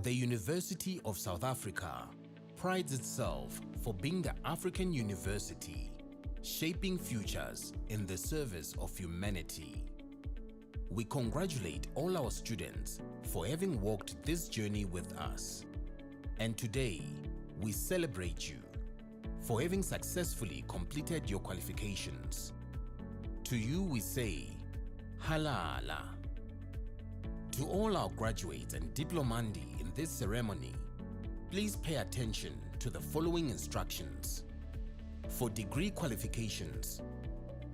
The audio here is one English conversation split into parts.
The University of South Africa prides itself for being the African university, shaping futures in the service of humanity. We congratulate all our students for having walked this journey with us. And today, we celebrate you for having successfully completed your qualifications. To you we say, Halala. To all our graduates and diplomandi in this ceremony, please pay attention to the following instructions. For degree qualifications,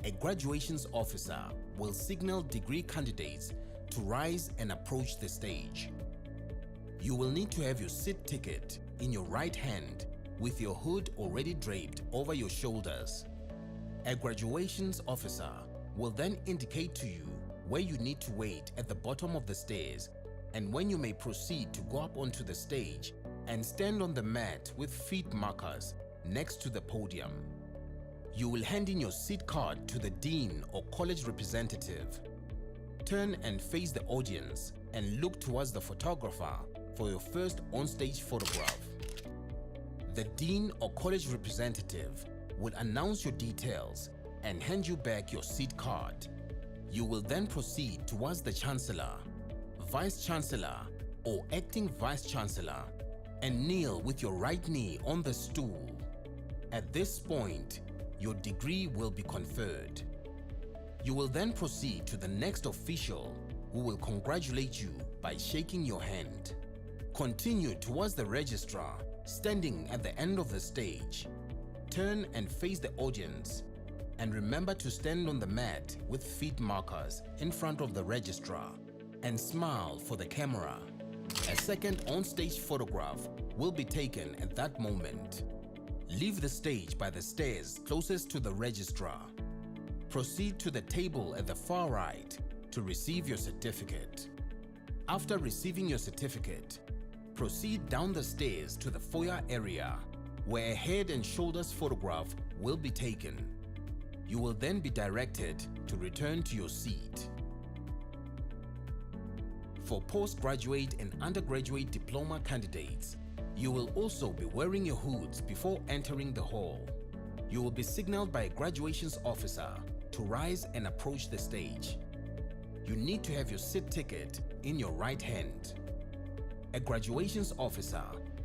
a graduations officer will signal degree candidates to rise and approach the stage. You will need to have your seat ticket in your right hand with your hood already draped over your shoulders. A graduations officer will then indicate to you where you need to wait at the bottom of the stairs and when you may proceed to go up onto the stage and stand on the mat with feet markers next to the podium. You will hand in your seat card to the dean or college representative. Turn and face the audience and look towards the photographer for your first on-stage photograph. The dean or college representative will announce your details and hand you back your seat card. You will then proceed towards the Chancellor, Vice Chancellor or Acting Vice Chancellor and kneel with your right knee on the stool. At this point, your degree will be conferred. You will then proceed to the next official who will congratulate you by shaking your hand. Continue towards the registrar standing at the end of the stage. Turn and face the audience and remember to stand on the mat with feet markers in front of the registrar and smile for the camera. A second on-stage photograph will be taken at that moment. Leave the stage by the stairs closest to the registrar. Proceed to the table at the far right to receive your certificate. After receiving your certificate, proceed down the stairs to the foyer area where a head and shoulders photograph will be taken. You will then be directed to return to your seat. For postgraduate and undergraduate diploma candidates, you will also be wearing your hoods before entering the hall. You will be signaled by a graduations officer to rise and approach the stage. You need to have your seat ticket in your right hand. A graduations officer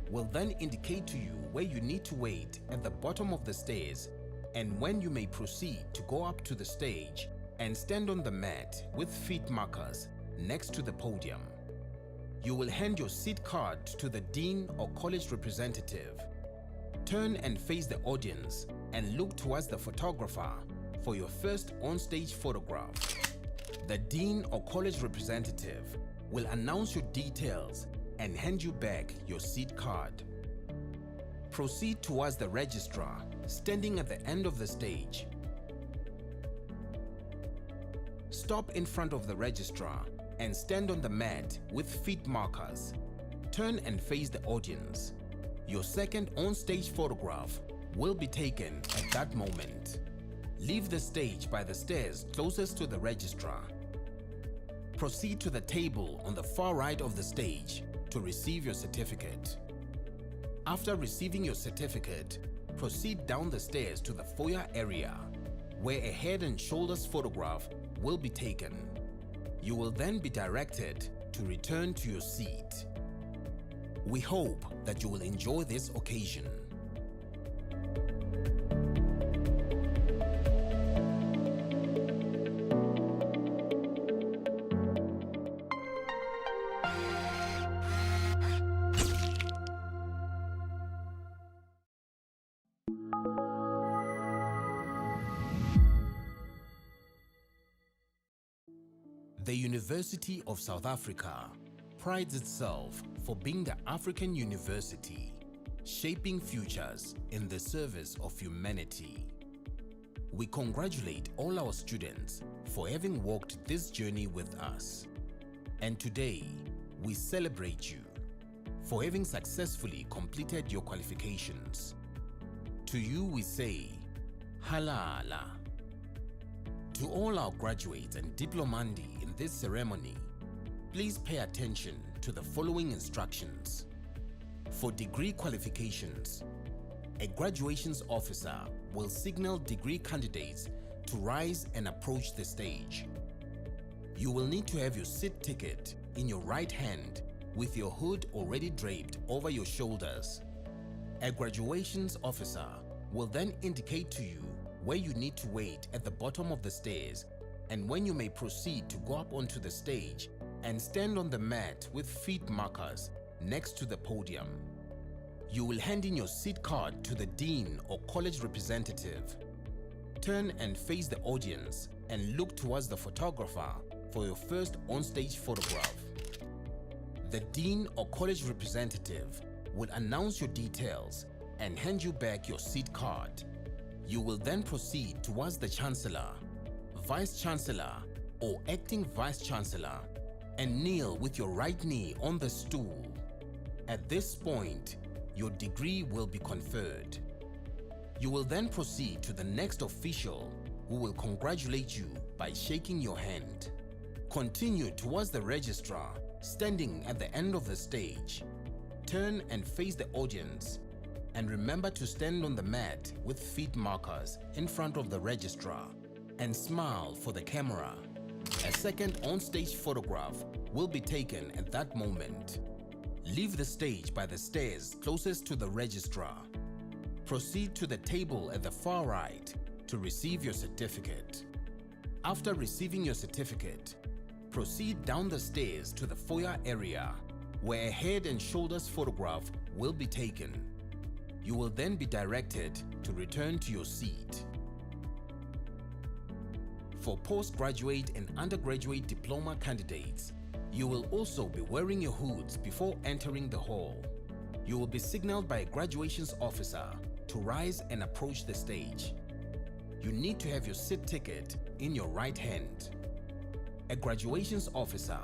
will then indicate to you where you need to wait at the bottom of the stairs and when you may proceed to go up to the stage and stand on the mat with feet markers next to the podium. You will hand your seat card to the dean or college representative. Turn and face the audience and look towards the photographer for your first on-stage photograph. The dean or college representative will announce your details and hand you back your seat card. Proceed towards the registrar standing at the end of the stage. Stop in front of the registrar and stand on the mat with feet markers. Turn and face the audience. Your second on-stage photograph will be taken at that moment. Leave the stage by the stairs closest to the registrar. Proceed to the table on the far right of the stage to receive your certificate. After receiving your certificate, proceed down the stairs to the foyer area where a head and shoulders photograph will be taken. You will then be directed to return to your seat. We hope that you will enjoy this occasion. The University of South Africa prides itself for being the African university, shaping futures in the service of humanity. We congratulate all our students for having walked this journey with us. And today, we celebrate you for having successfully completed your qualifications. To you we say, Halala. To all our graduates and diplomandi in this ceremony, please pay attention to the following instructions. For degree qualifications, a graduations officer will signal degree candidates to rise and approach the stage. You will need to have your seat ticket in your right hand with your hood already draped over your shoulders. A graduations officer will then indicate to you where you need to wait at the bottom of the stairs and when you may proceed to go up onto the stage and stand on the mat with feet markers next to the podium. You will hand in your seat card to the dean or college representative. Turn and face the audience and look towards the photographer for your first on-stage photograph. The dean or college representative will announce your details and hand you back your seat card. You will then proceed towards the Chancellor, Vice Chancellor or Acting Vice Chancellor and kneel with your right knee on the stool. At this point, your degree will be conferred. You will then proceed to the next official who will congratulate you by shaking your hand. Continue towards the registrar standing at the end of the stage. Turn and face the audience and remember to stand on the mat with feet markers in front of the registrar and smile for the camera. A second on-stage photograph will be taken at that moment. Leave the stage by the stairs closest to the registrar. Proceed to the table at the far right to receive your certificate. After receiving your certificate, proceed down the stairs to the foyer area where a head and shoulders photograph will be taken. You will then be directed to return to your seat. For postgraduate and undergraduate diploma candidates, you will also be wearing your hoods before entering the hall. You will be signaled by a graduations officer to rise and approach the stage. You need to have your seat ticket in your right hand. A graduations officer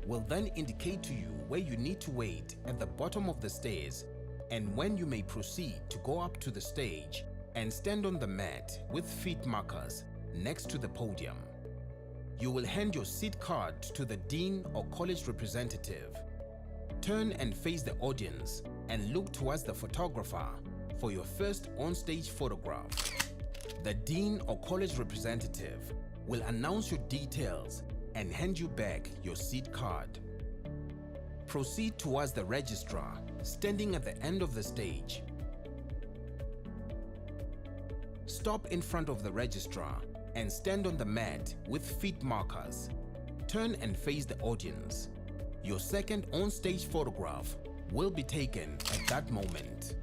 will then indicate to you where you need to wait at the bottom of the stairs and when you may proceed to go up to the stage and stand on the mat with feet markers next to the podium. You will hand your seat card to the dean or college representative. Turn and face the audience and look towards the photographer for your first on-stage photograph. The dean or college representative will announce your details and hand you back your seat card. Proceed towards the registrar standing at the end of the stage. Stop in front of the registrar and stand on the mat with feet markers. Turn and face the audience. Your second on-stage photograph will be taken at that moment.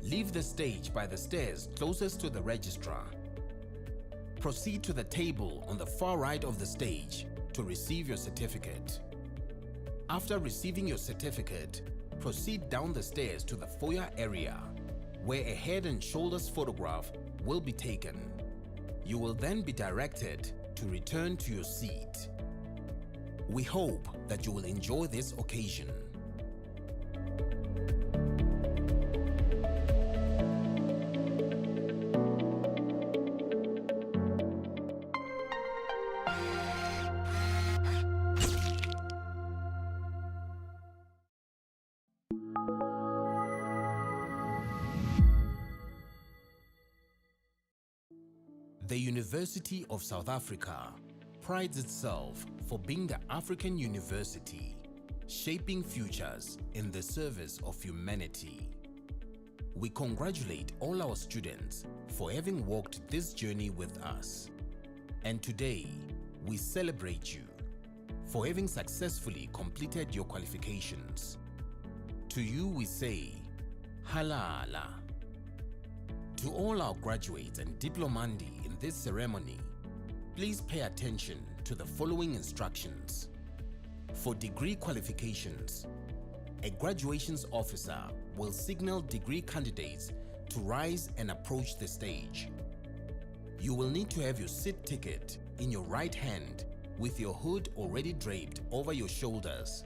Leave the stage by the stairs closest to the registrar. Proceed to the table on the far right of the stage to receive your certificate. After receiving your certificate, proceed down the stairs to the foyer area, where a head and shoulders photograph will be taken. You will then be directed to return to your seat. We hope that you will enjoy this occasion. The University of South Africa prides itself for being the African university, shaping futures in the service of humanity. We congratulate all our students for having walked this journey with us. And today, we celebrate you for having successfully completed your qualifications. To you we say, Halala. To all our graduates and diplomandi in this ceremony, please pay attention to the following instructions. For degree qualifications, a graduations officer will signal degree candidates to rise and approach the stage. You will need to have your seat ticket in your right hand with your hood already draped over your shoulders.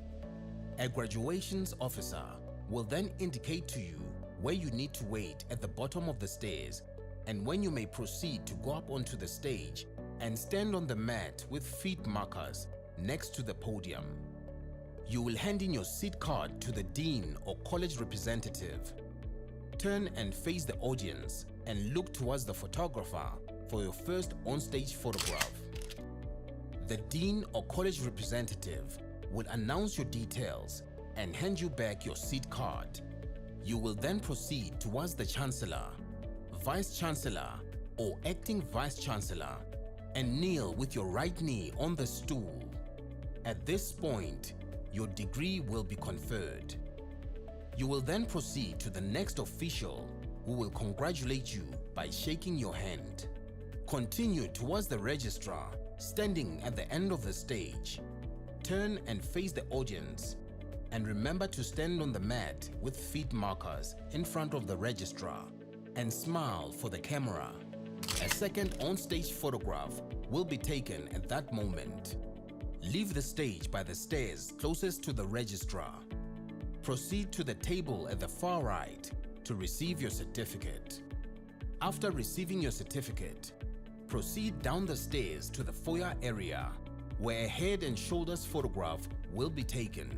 A graduations officer will then indicate to you where you need to wait at the bottom of the stairs and when you may proceed to go up onto the stage and stand on the mat with feet markers next to the podium. You will hand in your seat card to the dean or college representative. Turn and face the audience and look towards the photographer for your first on-stage photograph. The dean or college representative will announce your details and hand you back your seat card. You will then proceed towards the Chancellor, Vice Chancellor or Acting Vice Chancellor and kneel with your right knee on the stool. At this point, your degree will be conferred. You will then proceed to the next official who will congratulate you by shaking your hand. Continue towards the registrar standing at the end of the stage. Turn and face the audience and remember to stand on the mat with feet markers in front of the registrar and smile for the camera. A second on-stage photograph will be taken at that moment. Leave the stage by the stairs closest to the registrar. Proceed to the table at the far right to receive your certificate. After receiving your certificate, proceed down the stairs to the foyer area where a head and shoulders photograph will be taken.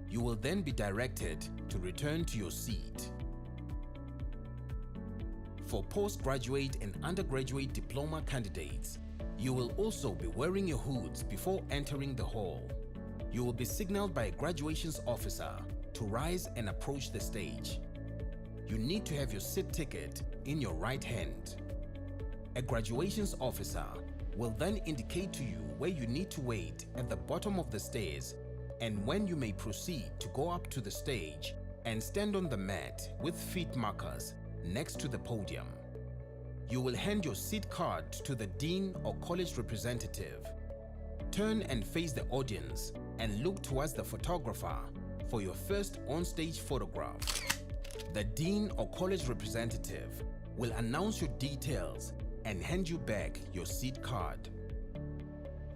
You will then be directed to return to your seat. For postgraduate and undergraduate diploma candidates, you will also be wearing your hoods before entering the hall. You will be signaled by a graduations officer to rise and approach the stage. You need to have your seat ticket in your right hand. A graduations officer will then indicate to you where you need to wait at the bottom of the stairs and when you may proceed to go up to the stage and stand on the mat with feet markers next to the podium. You will hand your seat card to the dean or college representative. Turn and face the audience and look towards the photographer for your first on-stage photograph. The dean or college representative will announce your details and hand you back your seat card.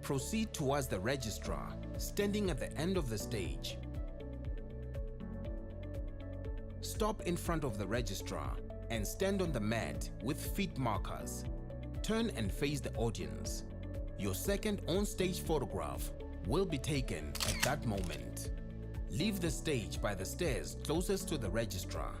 Proceed towards the registrar, standing at the end of the stage. Stop in front of the registrar and stand on the mat with feet markers. Turn and face the audience. Your second on-stage photograph will be taken at that moment. Leave the stage by the stairs closest to the registrar.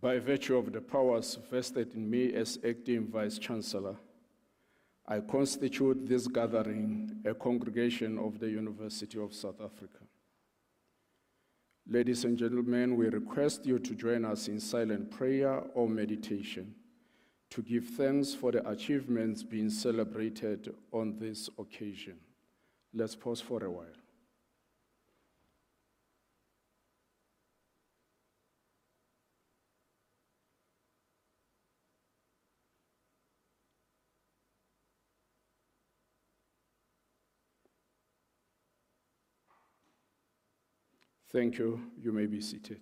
By virtue of the powers vested in me as acting Vice-Chancellor, I constitute this gathering a congregation of the University of South Africa. Ladies and gentlemen, we request you to join us in silent prayer or meditation to give thanks for the achievements being celebrated on this occasion. Let's pause for a while. Thank you. You may be seated.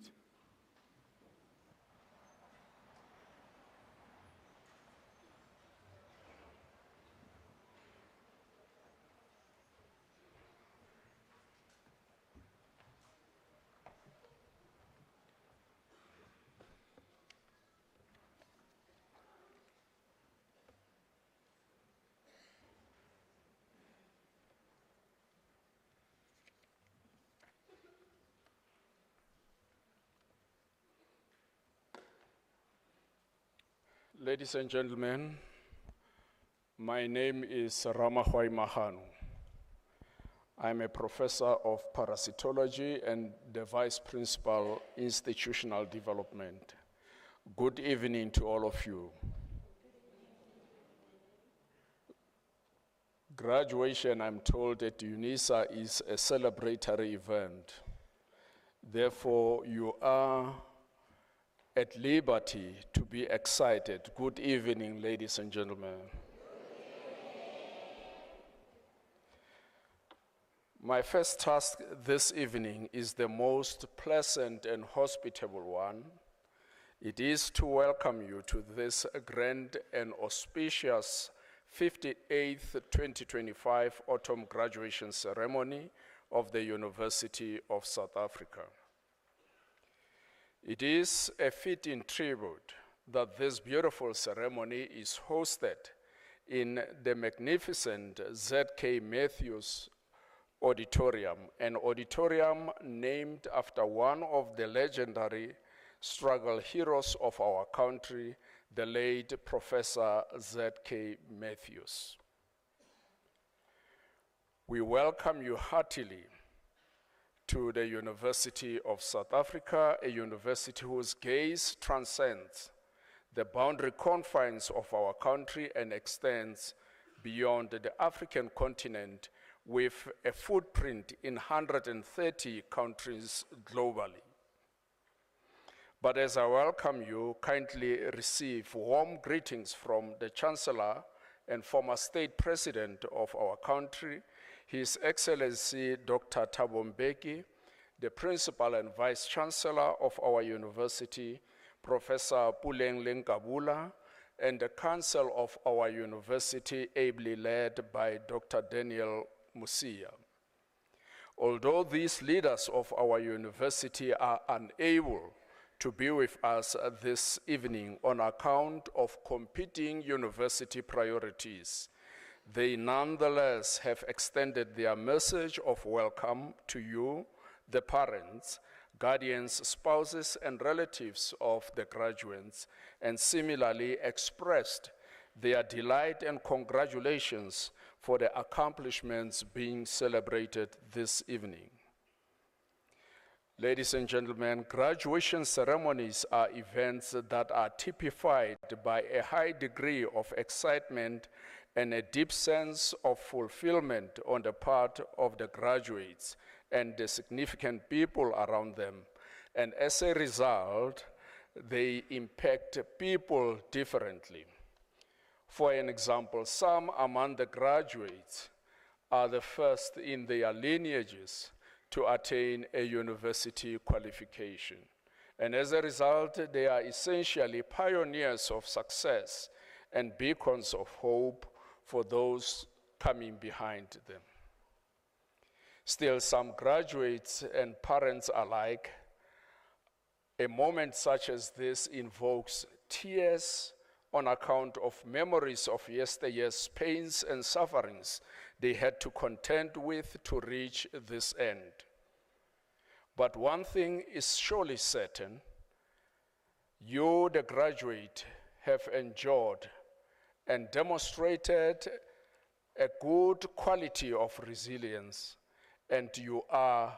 Ladies and gentlemen, my name is Ramahwai Mahanu. I'm a professor of parasitology and the vice principal institutional development. Good evening to all of you. Graduation, I'm told, at UNISA is a celebratory event. Therefore, you are at liberty to be excited. Good evening, ladies and gentlemen. My first task this evening is the most pleasant and hospitable one. It is to welcome you to this grand and auspicious 58th 2025 autumn graduation ceremony of the University of South Africa. It is a fitting tribute that this beautiful ceremony is hosted in the magnificent Z.K. Matthews Auditorium, an auditorium named after one of the legendary struggle heroes of our country, the late Professor Z.K. Matthews. We welcome you heartily to the University of South Africa, a university whose gaze transcends the boundary confines of our country and extends beyond the African continent with a footprint in 130 countries globally. But as I welcome you, kindly receive warm greetings from the Chancellor and former State President of our country, His Excellency Dr. Thabo Mbeki, the Principal and Vice Chancellor of our university, Professor Puleng Lenkabula, and the Council of our university, ably led by Dr. Daniel Musia. Although these leaders of our university are unable to be with us this evening on account of competing university priorities, they nonetheless have extended their message of welcome to you, the parents, guardians, spouses, and relatives of the graduates, and similarly expressed their delight and congratulations for the accomplishments being celebrated this evening. Ladies and gentlemen, graduation ceremonies are events that are typified by a high degree of excitement and a deep sense of fulfillment on the part of the graduates and the significant people around them. And as a result, they impact people differently. For an example, some among the graduates are the first in their lineages to attain a university qualification. And as a result, they are essentially pioneers of success and beacons of hope for those coming behind them. Still, some graduates and parents alike, a moment such as this invokes tears on account of memories of yesteryear's pains and sufferings they had to contend with to reach this end. But one thing is surely certain: you, the graduate, have endured and demonstrated a good quality of resilience, and you are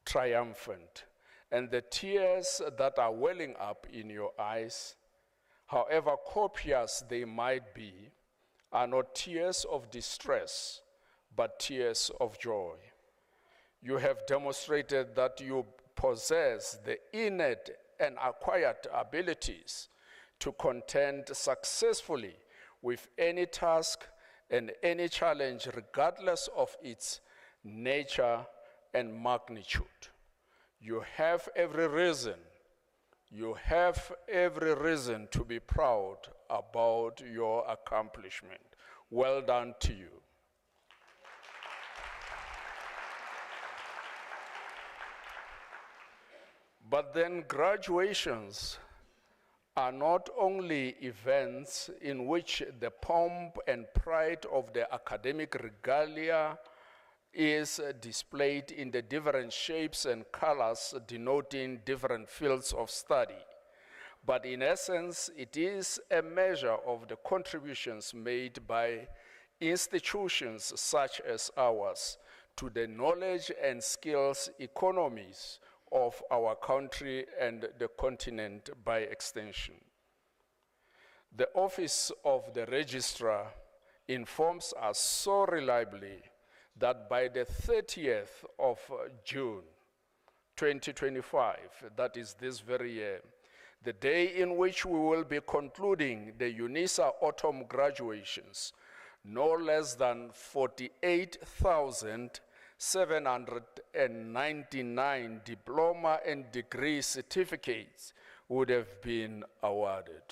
triumphant. And the tears that are welling up in your eyes, however copious they might be, are not tears of distress, but tears of joy. You have demonstrated that you possess the innate and acquired abilities to contend successfully with any task and any challenge, regardless of its nature and magnitude. You have every reason to be proud about your accomplishment. Well done to you. But then graduations are not only events in which the pomp and pride of the academic regalia is displayed in the different shapes and colors denoting different fields of study. But in essence, it is a measure of the contributions made by institutions such as ours to the knowledge and skills economies of our country and the continent by extension. The Office of the Registrar informs us so reliably that by the 30th of June 2025, that is this very year, the day in which we will be concluding the UNISA autumn graduations, no less than 48,799 diploma and degree certificates would have been awarded.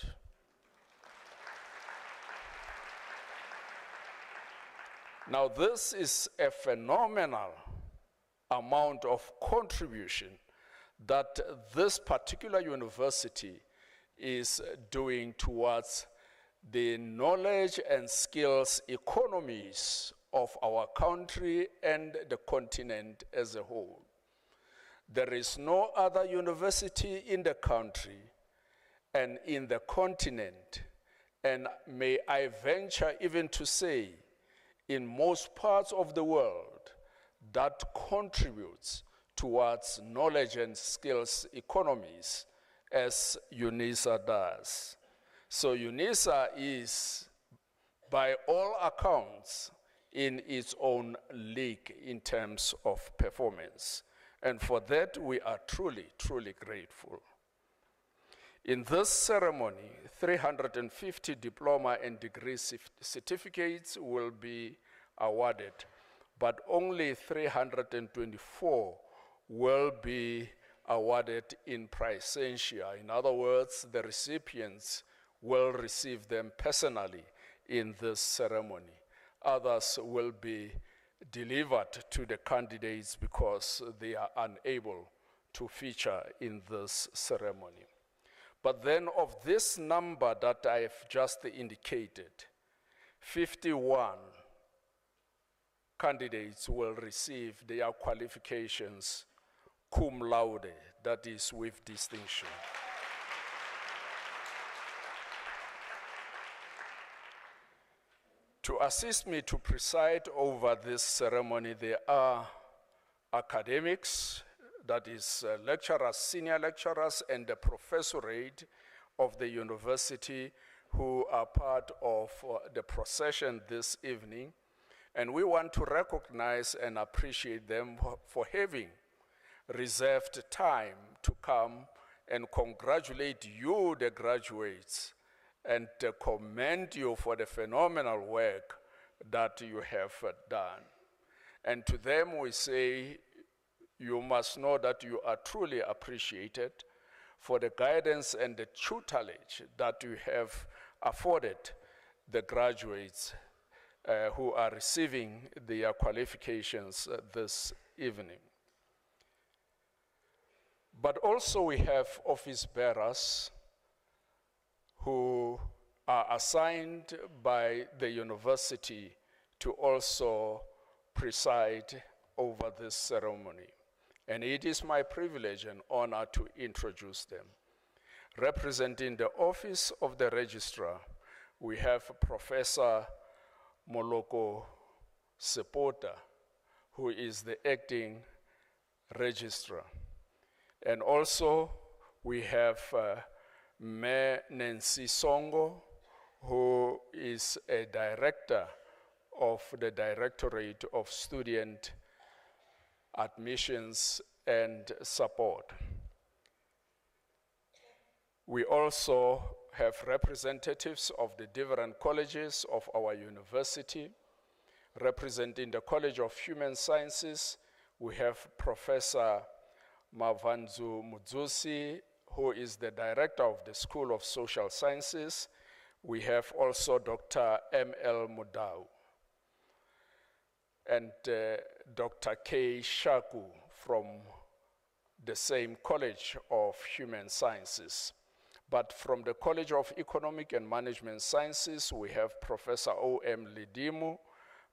Now, this is a phenomenal amount of contribution that this particular university is doing towards the knowledge and skills economies of our country and the continent as a whole. There is no other university in the country and in the continent, and may I venture even to say, in most parts of the world, that contributes towards knowledge and skills economies as UNISA does. So UNISA is, by all accounts, in its own league in terms of performance. And for that, we are truly, truly grateful. In this ceremony, 350 diploma and degree certificates will be awarded, but only 324 will be awarded in praesentia. In other words, the recipients will receive them personally in this ceremony. Others will be delivered to the candidates because they are unable to feature in this ceremony. But then of this number that I have just indicated, 51 candidates will receive their qualifications cum laude, that is with distinction. To assist me to preside over this ceremony, there are academics, that is lecturers, senior lecturers, and the professorate of the university who are part of the procession this evening. And we want to recognize and appreciate them for having reserved time to come and congratulate you, the graduates, and commend you for the phenomenal work that you have done. And to them we say, you must know that you are truly appreciated for the guidance and the tutelage that you have afforded the graduates who are receiving their qualifications this evening. But also we have office bearers who are assigned by the university to also preside over this ceremony. And it is my privilege and honor to introduce them. Representing the Office of the Registrar, we have Professor Moloko Sepota, who is the acting registrar. And also we have Me Nancy Songo, who is a director of the Directorate of Student Admissions and Support. We also have representatives of the different colleges of our university. Representing the College of Human Sciences, we have Professor Mavanzu Mudzusi, who is the director of the School of Social Sciences. We have also Dr. M.L. Mudau and Dr. K. Shaku from the same College of Human Sciences. But from the College of Economic and Management Sciences, we have Professor O.M. Lidimu,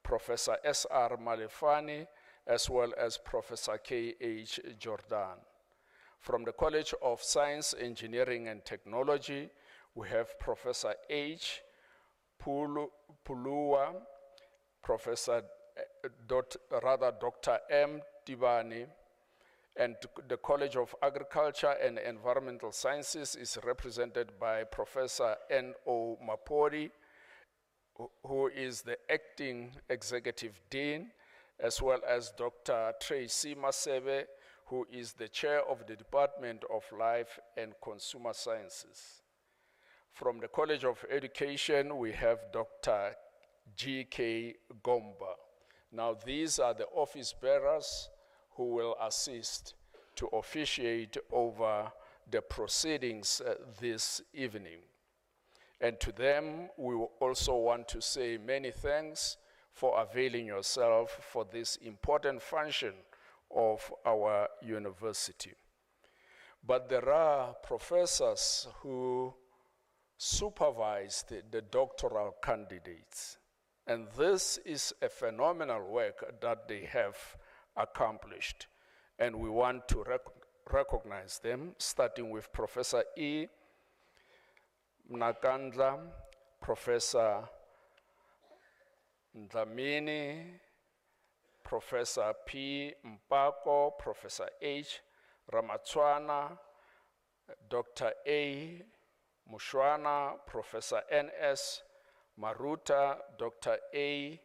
Professor S.R. Malefani, as well as Professor K.H. Jordan. From the College of Science, Engineering and Technology, we have Professor H. Pulua, Professor Dr. M. Tibani, and the College of Agriculture and Environmental Sciences is represented by Professor N.O. Mapori, who is the acting executive dean, as well as Dr. Tracy Masebe, who is the chair of the Department of Life and Consumer Sciences. From the College of Education, we have Dr. G.K. Gomba. Now, these are the office bearers who will assist to officiate over the proceedings this evening. And to them, we also want to say many thanks for availing yourself for this important function of our university. But there are professors who supervised the doctoral candidates, and this is a phenomenal work that they have accomplished, and we want to recognize them, starting with Professor E. Mnakandla, Professor Ndlamini, Professor P. Mpako, Professor H. Ramatswana, Dr. A. Mushwana, Professor N.S. Maruta, Dr. A.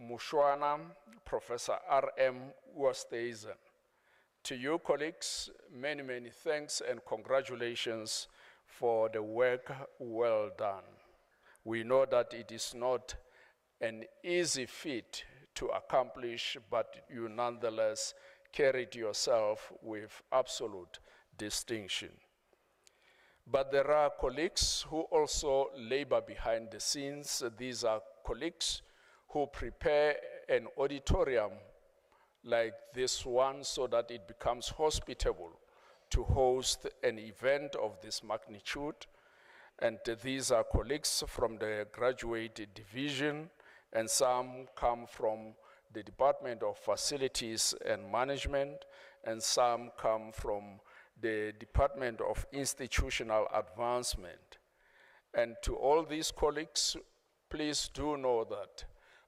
Mushwana, Professor R.M. Westhuizen. To you, colleagues, many, many thanks and congratulations for the work well done. We know that it is not an easy feat to accomplish, but you nonetheless carried yourself with absolute distinction. But there are colleagues who also labor behind the scenes. These are colleagues who prepare an auditorium like this one so that it becomes hospitable to host an event of this magnitude. And these are colleagues from the graduate division, and some come from the Department of Facilities and Management, and some come from the Department of Institutional Advancement. And to all these colleagues, please do know that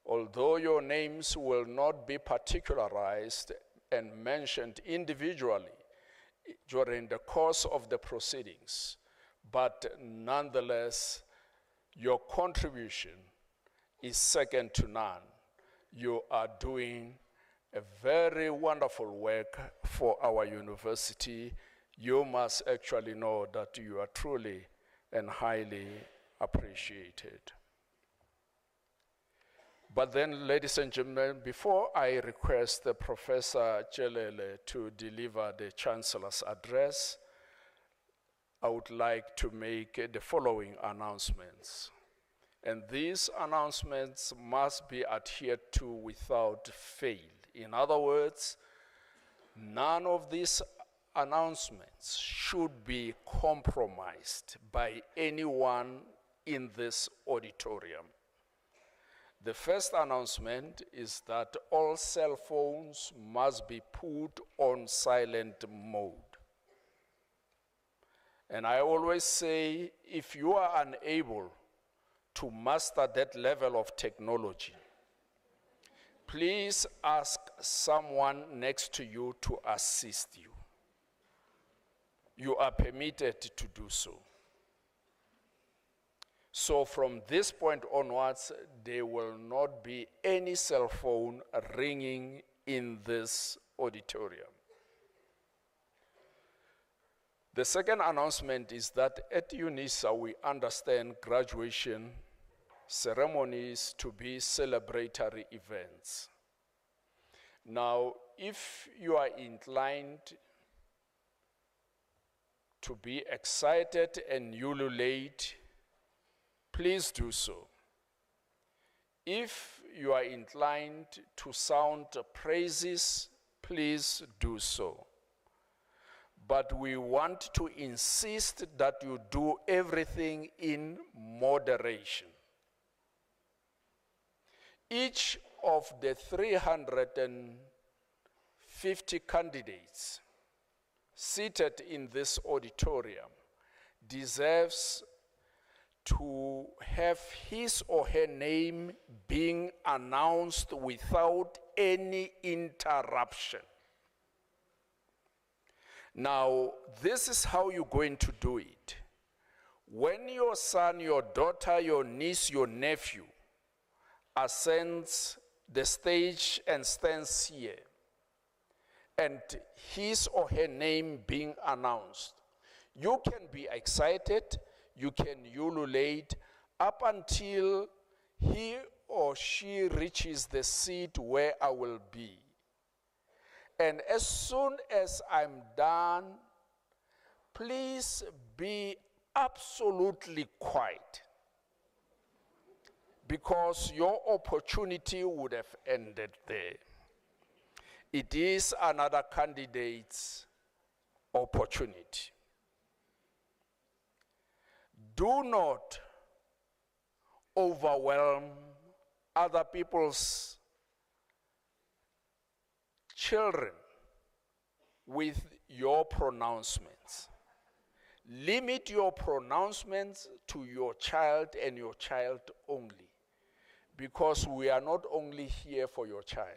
although your names will not be particularized and mentioned individually during the course of the proceedings, but nonetheless, your contribution is second to none. You are doing a very wonderful work for our university. You must actually know that you are truly and highly appreciated. But then, ladies and gentlemen, before I request Professor Chelele to deliver the Chancellor's address, I would like to make the following announcements. And these announcements must be adhered to without fail. In other words, none of these announcements should be compromised by anyone in this auditorium. The first announcement is that all cell phones must be put on silent mode. And I always say, if you are unable to master that level of technology, please ask someone next to you to assist you. You are permitted to do so. So from this point onwards, there will not be any cell phone ringing in this auditorium. The second announcement is that at UNISA, we understand graduation ceremonies to be celebratory events. Now, if you are inclined to be excited and ululate, please do so. If you are inclined to sound praises, please do so. But we want to insist that you do everything in moderation. Each of the 350 candidates seated in this auditorium deserves to have his or her name being announced without any interruption. Now, this is how you're going to do it. When your son, your daughter, your niece, your nephew ascends the stage and stands here, and his or her name being announced, you can be excited, you can ululate up until he or she reaches the seat where I will be. And as soon as I'm done, please be absolutely quiet, because your opportunity would have ended there. It is another candidate's opportunity. Do not overwhelm other people's children with your pronouncements. Limit your pronouncements to your child and your child only, because we are not only here for your child.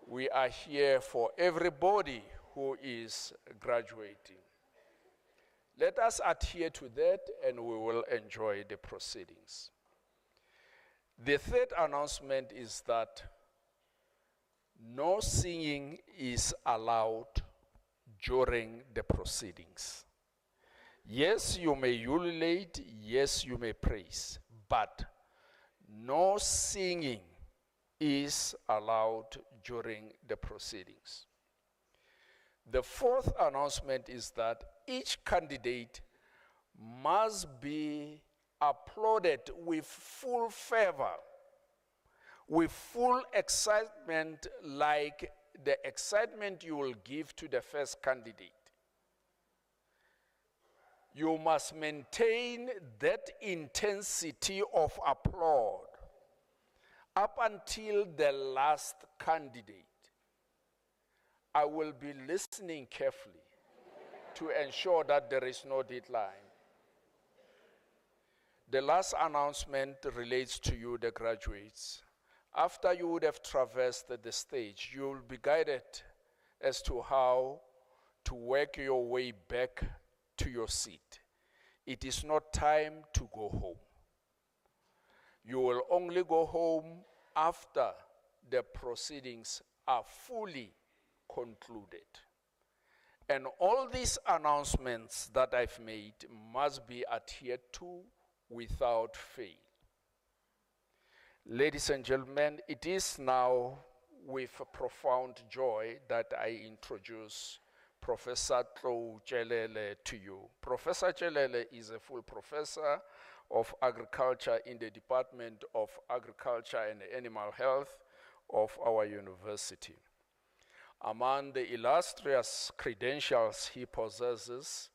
We are here for everybody who is graduating. Let us adhere to that, and we will enjoy the proceedings. The third announcement is that no singing is allowed during the proceedings. Yes, you may ululate, yes, you may praise, but no singing is allowed during the proceedings. The fourth announcement is that each candidate must be applauded with full fervor, with full excitement, like the excitement you will give to the first candidate. You must maintain that intensity of applause up until the last candidate. I will be listening carefully to ensure that there is no deadline. The last announcement relates to you, the graduates. After you would have traversed the stage, you will be guided as to how to work your way back to your seat. It is not time to go home. You will only go home after the proceedings are fully concluded. And all these announcements that I've made must be adhered to without fail. Ladies and gentlemen, it is now with profound joy that I introduce Professor Chancellor to you. Professor Chancellor is a full professor of agriculture in the Department of Agriculture and Animal Health of our university. Among the illustrious credentials he possesses,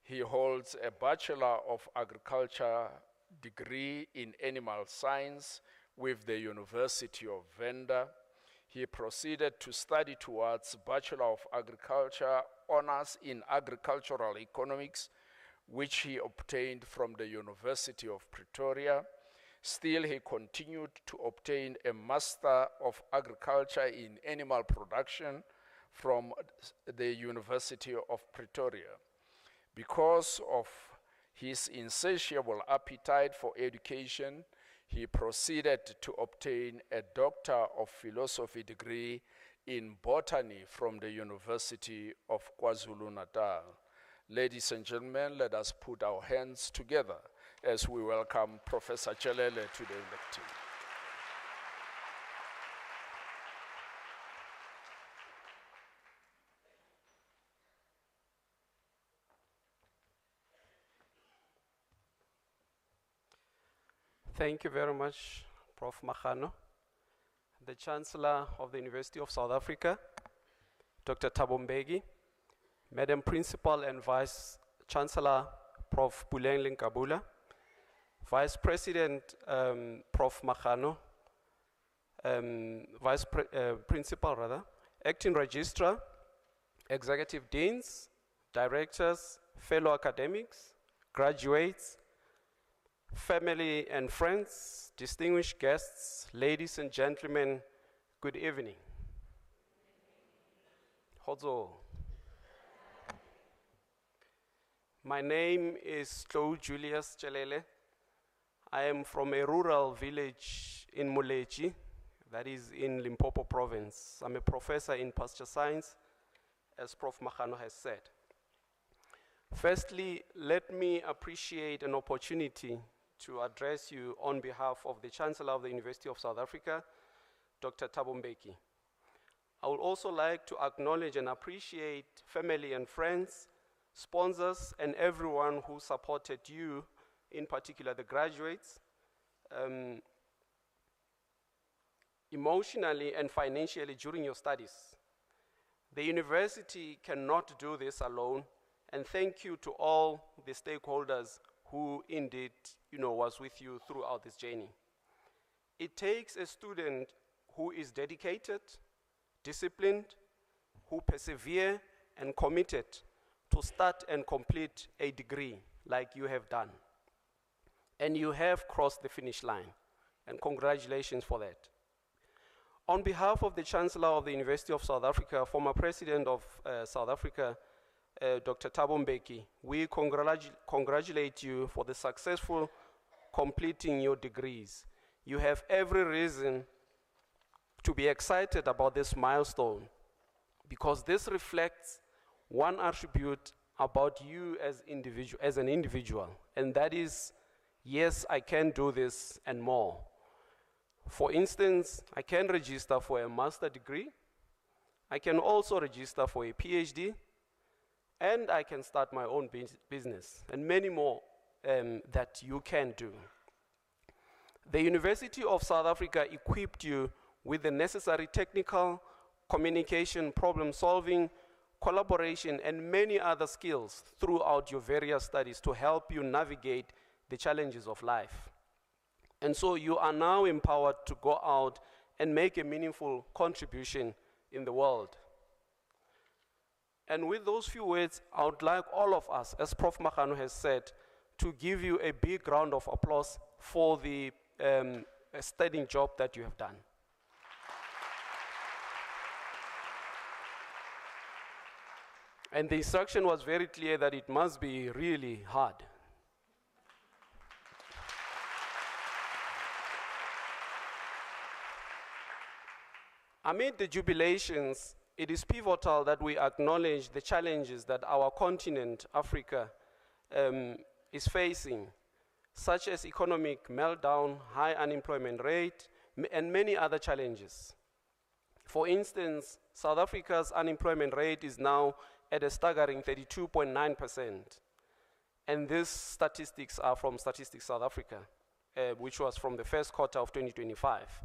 he holds a Bachelor of Agriculture degree in Animal Science with the University of Venda. He proceeded to study towards Bachelor of Agriculture honors in Agricultural Economics, which he obtained from the University of Pretoria. Still, he continued to obtain a Master of Agriculture in Animal Production from the University of Pretoria. Because of his insatiable appetite for education, he proceeded to obtain a Doctor of Philosophy degree in Botany from the University of KwaZulu-Natal. Ladies and gentlemen, let us put our hands together as we welcome Professor Chancellor to the lectern. Thank you very much, Prof. Makgano. The Chancellor of the University of South Africa, Dr. Thabo Mbeki, Madam Principal and Vice Chancellor, Prof. Buleng Kabula, Vice President, Prof. Makgano, Principal rather, Acting Registrar, Executive Deans, Directors, fellow academics, graduates, family and friends, distinguished guests, ladies and gentlemen, good evening. Hodzo. My name is Tlou Julius Chelele. I am from a rural village in Molechi, that is in Limpopo province. I'm a professor in pasture science, as Prof. Makgano has said. Firstly, let me appreciate an opportunity to address you on behalf of the Chancellor of the University of South Africa, Dr. Thabo Mbeki. I would also like to acknowledge and appreciate family and friends, sponsors, and everyone who supported you, in particular the graduates, emotionally and financially during your studies. The university cannot do this alone, and thank you to all the stakeholders who indeed, was with you throughout this journey. It takes a student who is dedicated, disciplined, who persevere and committed to start and complete a degree like you have done. And you have crossed the finish line, and congratulations for that. On behalf of the Chancellor of the University of South Africa, former President of South Africa, Dr. Thabo Mbeki, we congratulate you for the successful completing your degrees. You have every reason to be excited about this milestone, because this reflects one attribute about you as an individual, and that is, yes, I can do this and more. For instance, I can register for a master's degree, I can also register for a PhD, and I can start my own business, and many more that you can do. The University of South Africa equipped you with the necessary technical, communication, problem solving, collaboration, and many other skills throughout your various studies to help you navigate the challenges of life. And so you are now empowered to go out and make a meaningful contribution in the world. And with those few words, I would like all of us, as Prof. Makgano has said, to give you a big round of applause for the studying job that you have done. And the instruction was very clear that it must be really hard. Amid the jubilations, it is pivotal that we acknowledge the challenges that our continent, Africa, is facing, such as economic meltdown, high unemployment rate, and many other challenges. For instance, South Africa's unemployment rate is now at a staggering 32.9%. And these statistics are from Statistics South Africa, which was from the first quarter of 2025.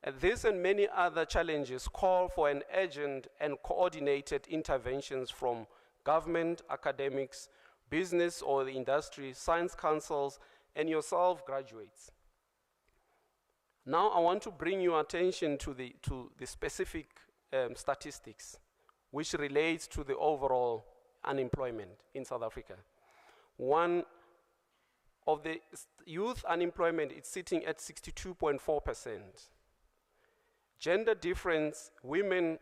And this and many other challenges call for an urgent and coordinated interventions from government, academics, business or the industry, science councils, and yourself, graduates. Now I want to bring your attention to the specific statistics, which relates to the overall unemployment in South Africa. One of the youth unemployment is sitting at 62.4%. Gender difference, women,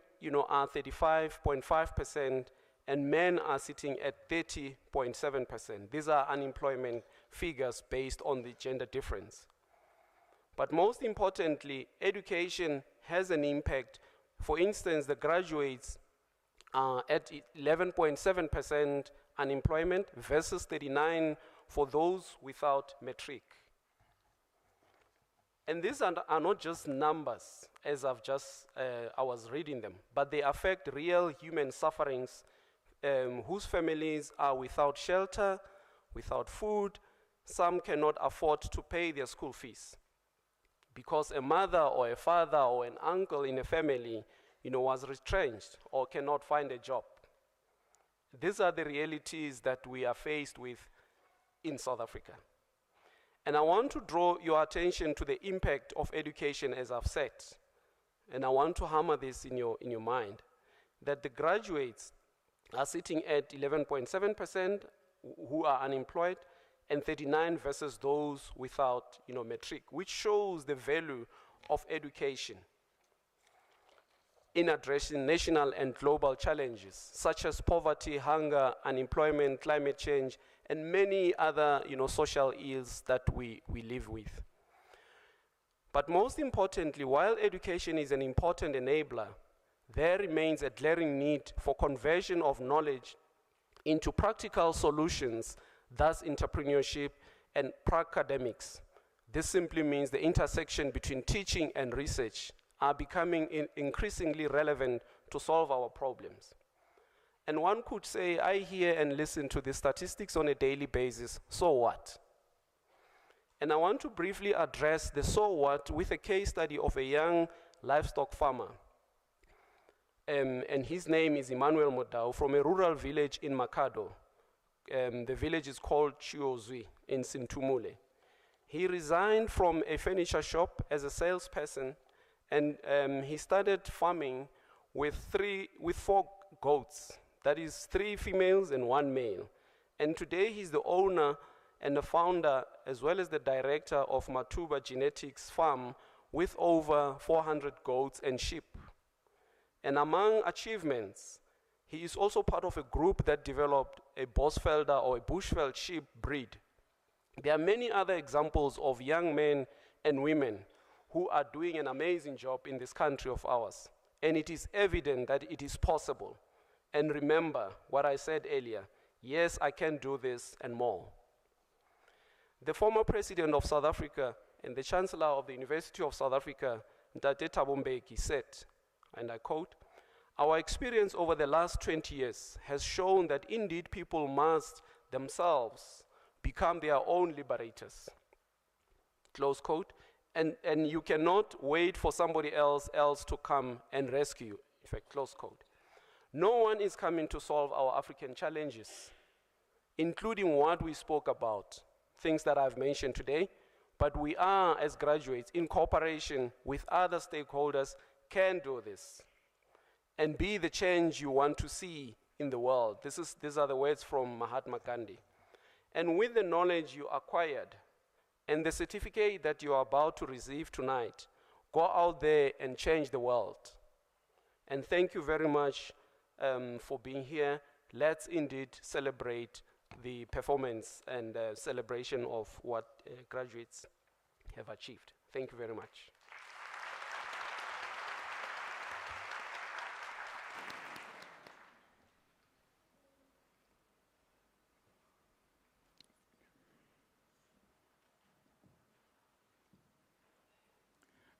are 35.5%, and men are sitting at 30.7%. These are unemployment figures based on the gender difference. But most importantly, education has an impact. For instance, the graduates are at 11.7% unemployment versus 39% for those without matric. And these are not just numbers, as I was reading them, but they affect real human sufferings whose families are without shelter, without food, some cannot afford to pay their school fees because a mother or a father or an uncle in a family, was retrenched or cannot find a job. These are the realities that we are faced with in South Africa. And I want to draw your attention to the impact of education, as I've said. And I want to hammer this in your mind, that the graduates are sitting at 11.7% who are unemployed, and 39 versus those without matric, which shows the value of education in addressing national and global challenges such as poverty, hunger, unemployment, climate change, and many other social ills that we live with. But most importantly, while education is an important enabler, there remains a glaring need for conversion of knowledge into practical solutions, thus entrepreneurship and pracademics. This simply means the intersection between teaching and research are becoming increasingly relevant to solve our problems. And one could say, I hear and listen to the statistics on a daily basis, so what? And I want to briefly address the so what with a case study of a young livestock farmer. And his name is Emmanuel Modau from a rural village in Makado. The village is called Chiozwi in Sintumule. He resigned from a furniture shop as a salesperson, and he started farming with 4 goats. That is 3 females and 1 male. And today he's the owner and the founder, as well as the director of Matuba Genetics Farm with over 400 goats and sheep. And among achievements, he is also part of a group that developed a Bosvelder or a Bushveld sheep breed. There are many other examples of young men and women who are doing an amazing job in this country of ours. And it is evident that it is possible. And remember what I said earlier, yes, I can do this and more. The former president of South Africa and the Chancellor of the University of South Africa, Ntate Thabo Mbeki, said, and I quote, "Our experience over the last 20 years has shown that indeed people must themselves become their own liberators." Close quote. And you cannot wait for somebody else to come and rescue you. In fact, close quote. No one is coming to solve our African challenges, including what we spoke about, things that I've mentioned today, but we are, as graduates, in cooperation with other stakeholders, can do this and be the change you want to see in the world. These are the words from Mahatma Gandhi. And with the knowledge you acquired and the certificate that you are about to receive tonight, go out there and change the world. And thank you very much for being here. Let's indeed celebrate the performance and celebration of what graduates have achieved. Thank you very much.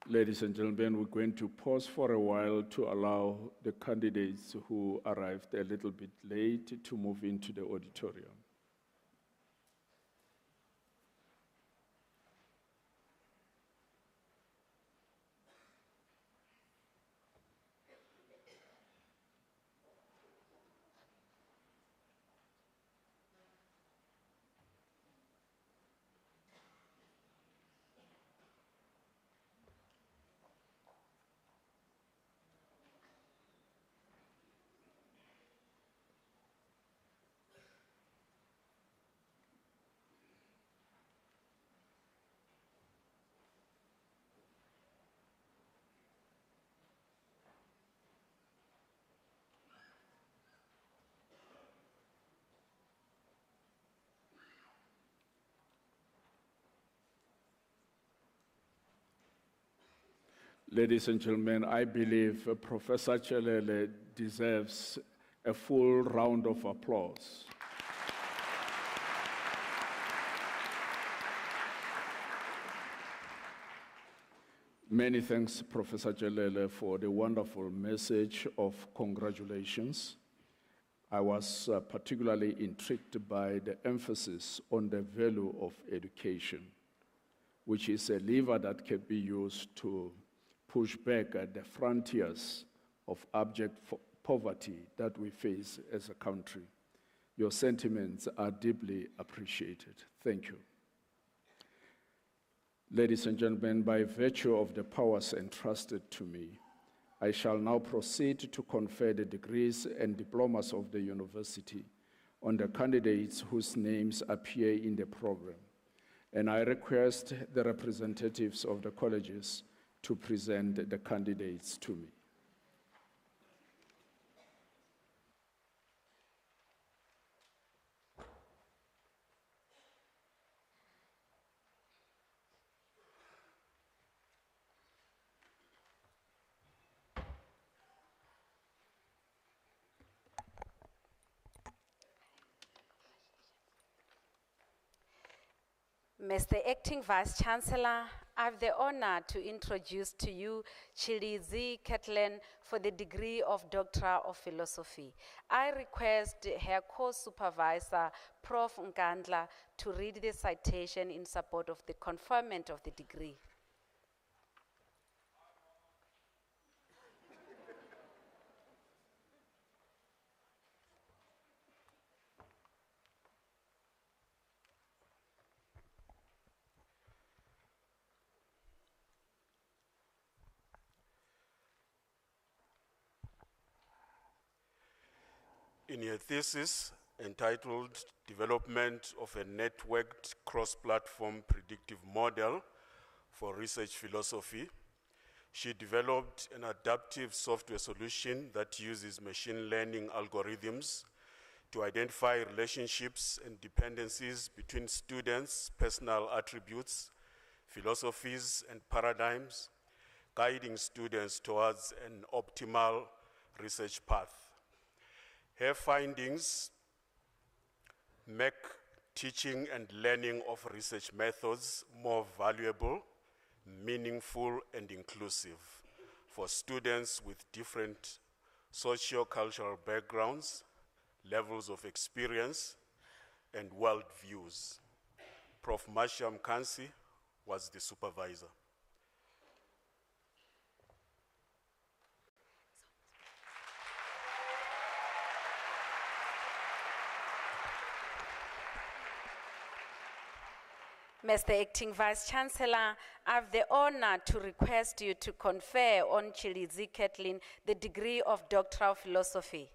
Ladies and gentlemen, we're going to pause for a while to allow the candidates who arrived a little bit late to move into the auditorium. Ladies and gentlemen, I believe Professor Chelele deserves a full round of applause. Many thanks, Professor Chelele, for the wonderful message of congratulations. I was particularly intrigued by the emphasis on the value of education, which is a lever that can be used to push back at the frontiers of abject poverty that we face as a country. Your sentiments are deeply appreciated. Thank you. Ladies and gentlemen, by virtue of the powers entrusted to me, I shall now proceed to confer the degrees and diplomas of the university on the candidates whose names appear in the program. And I request the representatives of the colleges to present the candidates to me. Mr. Acting Vice-Chancellor, I have the honor to introduce to you Chilizi Ketlin for the degree of Doctor of Philosophy. I request her co-supervisor, Prof. Nkandla, to read the citation in support of the conferment of the degree. In your thesis entitled Development of a Networked Cross-Platform Predictive Model for Research Philosophy, she developed an adaptive software solution that uses machine learning algorithms to identify relationships and dependencies between students' personal attributes, philosophies, and paradigms, guiding students towards an optimal research path. Her findings make teaching and learning of research methods more valuable, meaningful, and inclusive for students with different socio-cultural backgrounds, levels of experience, and worldviews. Prof. Masha Mkansi was the supervisor. Mr. Acting Vice-Chancellor, I have the honor to request you to confer on Chilizi Ketlin the degree of Doctor of Philosophy.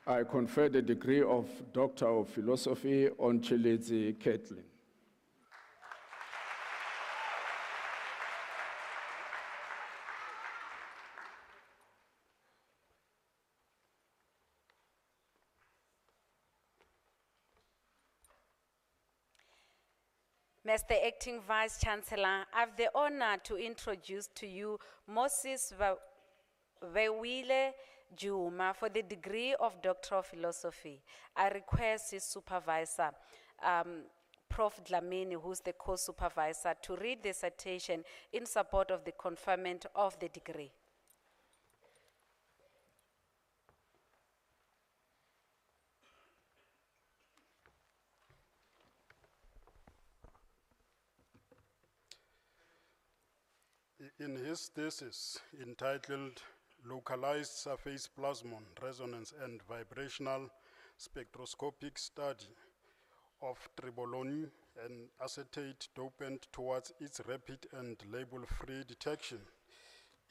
I confer the degree of Doctor of Philosophy on Chilizi Ketlin. Mr. Acting Vice-Chancellor, I have the honor to introduce to you Moses Vewile Juma for the degree of Doctor of Philosophy. I request his supervisor, Prof. Dlamini, who's the co-supervisor, to read the citation in support of the conferment of the degree. In his thesis entitled Localized Surface Plasmon Resonance and Vibrational Spectroscopic Study of Tribolone and Acetate Dopant Towards its Rapid and Label-Free Detection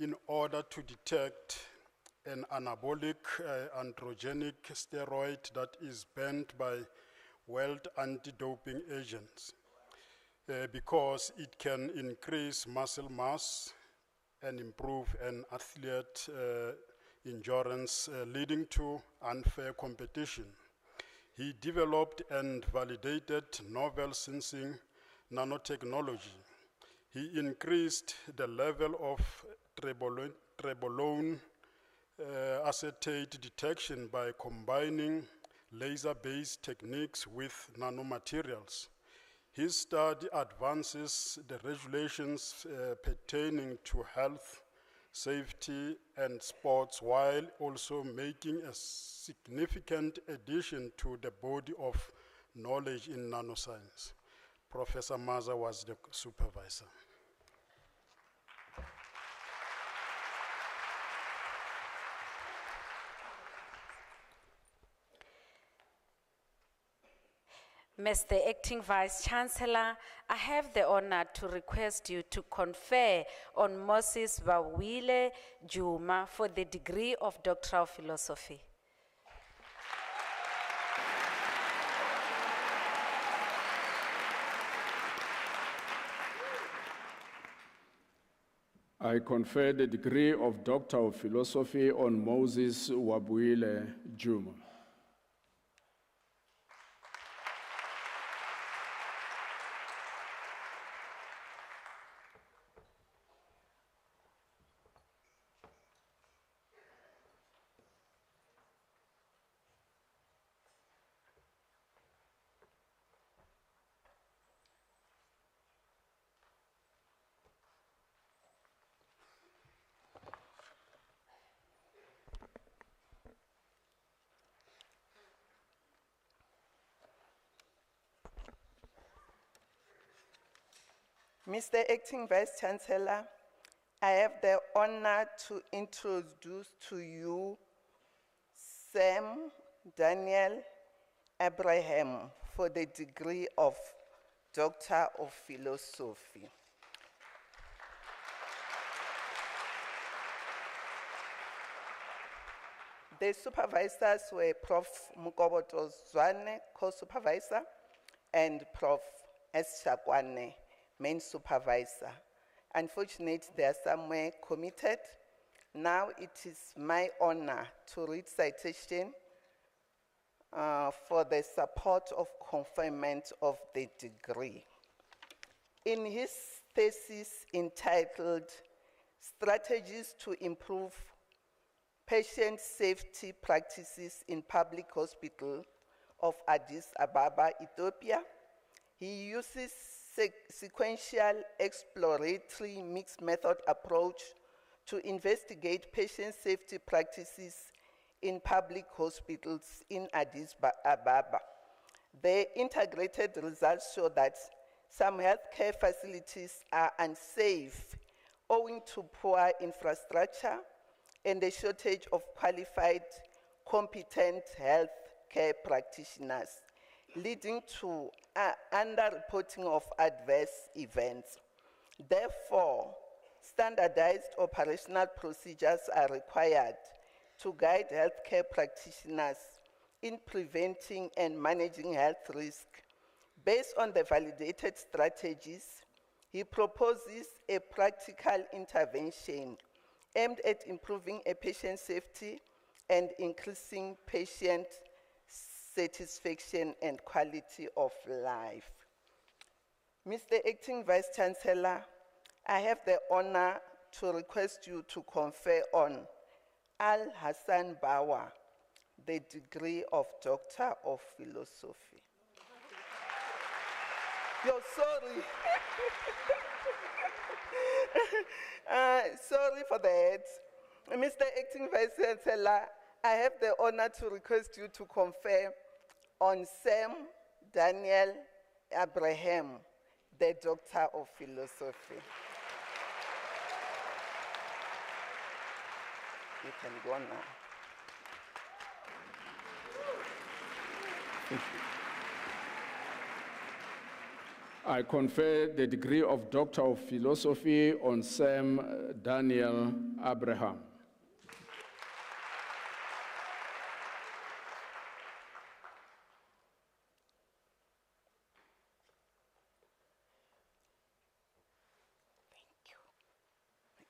in order to detect an anabolic androgenic steroid that is banned by world anti-doping agents. Because it can increase muscle mass and improve an athlete endurance, leading to unfair competition. He developed and validated novel sensing nanotechnology. He increased the level of trebolone acetate detection by combining laser-based techniques with nanomaterials. His study advances the regulations pertaining to health, safety, and sports, while also making a significant addition to the body of knowledge in nanoscience. Professor Maza was the supervisor. Mr. Acting Vice Chancellor, I have the honor to request you to confer on Moses Bawile Juma for the degree of doctoral philosophy. I confer the degree of Doctor of Philosophy on Moses Wabuile Juma. Mr. Acting Vice Chancellor, I have the honor to introduce to you Sam Daniel Abraham for the degree of Doctor of Philosophy. The supervisors were Prof. Mukoboto Zwane, co-supervisor, and Prof. S. Shakwane, main supervisor. Unfortunately, they are somewhere committed. Now it is my honor to read citation for the support of conferment of the degree. In his thesis entitled Strategies to Improve Patient Safety Practices in Public Hospital of Addis Ababa, Ethiopia, he uses sequential exploratory mixed method approach to investigate patient safety practices in public hospitals in Addis Ababa. The integrated results show that some healthcare facilities are unsafe owing to poor infrastructure and a shortage of qualified, competent healthcare practitioners, leading to underreporting of adverse events. Therefore, standardized operational procedures are required to guide healthcare practitioners in preventing and managing health risk. Based on the validated strategies, he proposes a practical intervention aimed at improving a patient safety and increasing patient satisfaction and quality of life. Mr. Acting Vice Chancellor, I have the honor to request you to confer on Al Hassan Bawa the degree of Doctor of Philosophy. Yo, sorry. Sorry for that. Mr. Acting Vice Chancellor, I have the honor to request you to confer on Sam Daniel Abraham, the Doctor of Philosophy. You can go now. Thank you. I confer the degree of Doctor of Philosophy on Sam Daniel Abraham.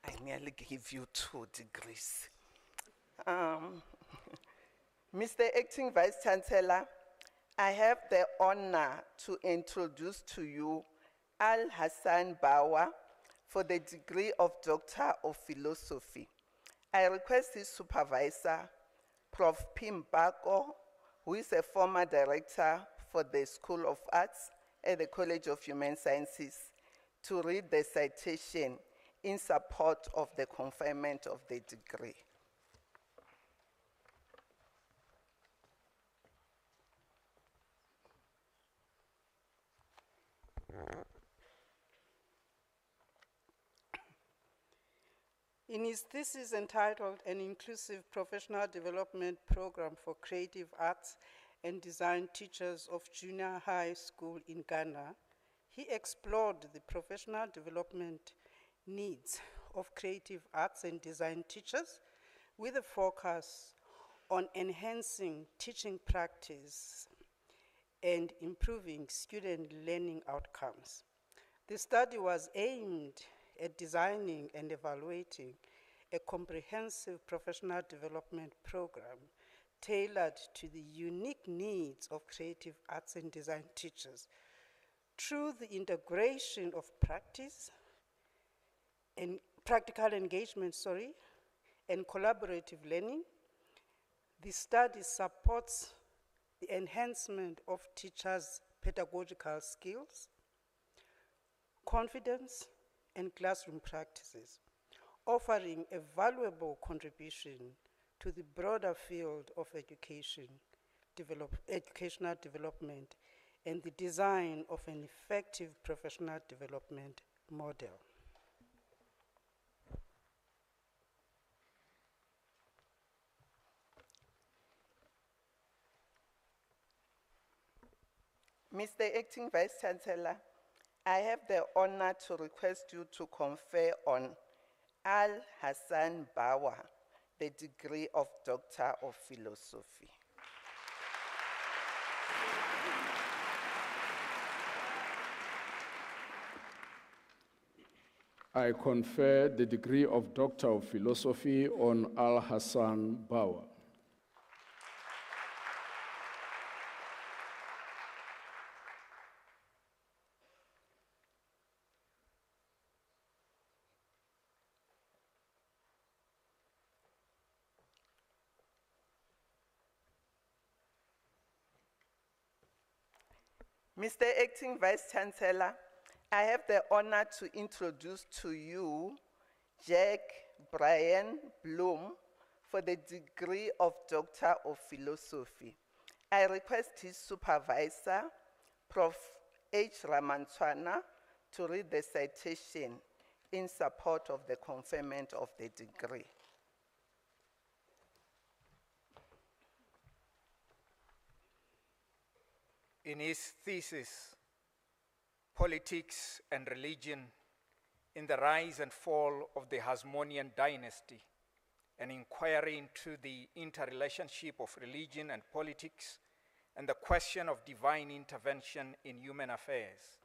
I nearly gave you 2 degrees. Mr. Acting Vice Chancellor, I have the honor to introduce to you Al Hassan Bawa for the degree of Doctor of Philosophy. I request his supervisor, Prof. Pim Bako, who is a former director for the School of Arts at the College of Human Sciences to read the citation in support of the conferment of the degree. In his thesis entitled An Inclusive Professional Development Program for Creative Arts and Design Teachers of Junior High School in Ghana, he explored the professional development needs of creative arts and design teachers with a focus on enhancing teaching practice and improving student learning outcomes. The study was aimed at designing and evaluating a comprehensive professional development program tailored to the unique needs of creative arts and design teachers through the integration of practical engagement, and collaborative learning. The study supports the enhancement of teachers' pedagogical skills, confidence, and classroom practices, offering a valuable contribution to the broader field of educational development and the design of an effective professional development model. Mr. Acting Vice Chancellor, I have the honor to request you to confer on Al Hassan Bawa the degree of Doctor of Philosophy. I confer the degree of Doctor of Philosophy on Al Hassan Bawa. Mr. Acting Vice Chancellor, I have the honor to introduce to you Jack Brian Bloom for the degree of Doctor of Philosophy. I request his supervisor, Prof. H. Ramantwana, to read the citation in support of the conferment of the degree. In his thesis, Politics and Religion in the Rise and Fall of the Hasmonean Dynasty, an inquiry into the interrelationship of religion and politics and the question of divine intervention in human affairs,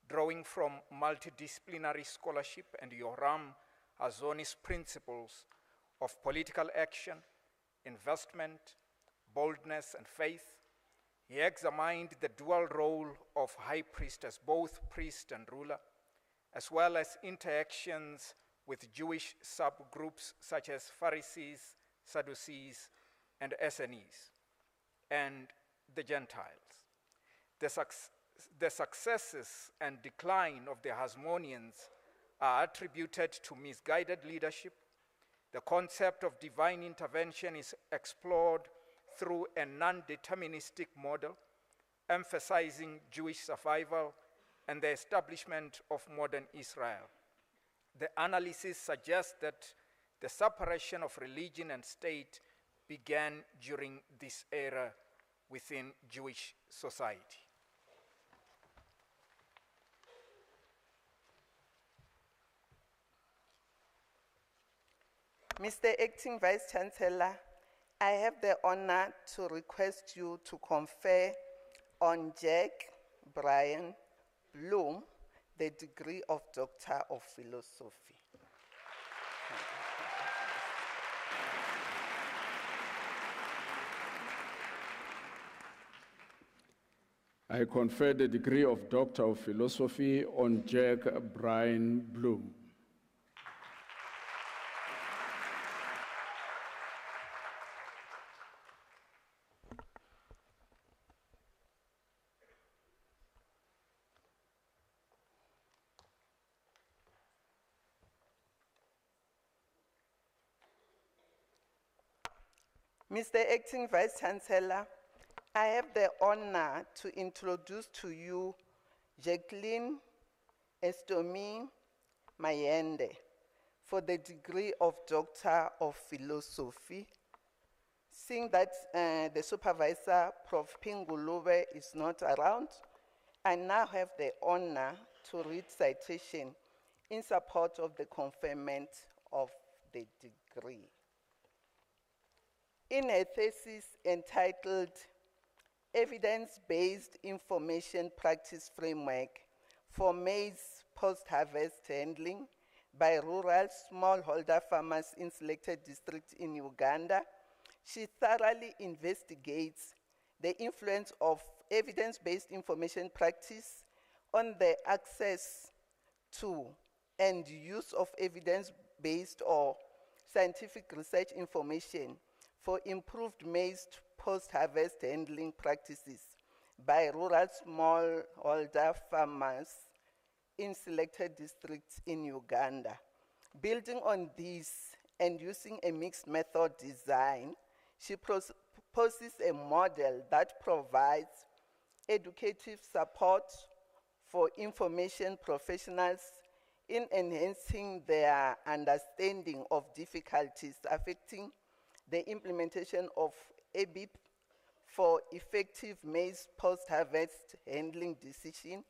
drawing from multidisciplinary scholarship and Yoram Hazony's principles of political action, investment, boldness, and faith. He examined the dual role of high priest as both priest and ruler, as well as interactions with Jewish subgroups such as Pharisees, Sadducees, and Essenes, and the Gentiles. The successes and decline of the Hasmoneans are attributed to misguided leadership. The concept of divine intervention is explored through a non-deterministic model, emphasizing Jewish survival and the establishment of modern Israel. The analysis suggests that the separation of religion and state began during this era within Jewish society. Mr. Acting Vice Chancellor, I have the honor to request you to confer on Jack Brian Bloom the degree of Doctor of Philosophy. I confer the degree of Doctor of Philosophy on Jack Brian Bloom. Mr. Acting Vice Chancellor, I have the honor to introduce to you Jacqueline Estomi Mayende for the degree of Doctor of Philosophy. Seeing that the supervisor, Prof. Pingulube, is not around, I now have the honor to read citation in support of the conferment of the degree. In a thesis entitled Evidence-Based Information Practice Framework for Maize Post-Harvest Handling by Rural Smallholder Farmers in Selected Districts in Uganda, she thoroughly investigates the influence of evidence-based information practice on the access to and use of evidence-based or scientific research information for improved maize post-harvest handling practices by rural smallholder farmers in selected districts in Uganda. Building on this and using a mixed method design, she proposes a model that provides educative support for information professionals in enhancing their understanding of difficulties affecting the implementation of EBIP for effective maize post-harvest handling decision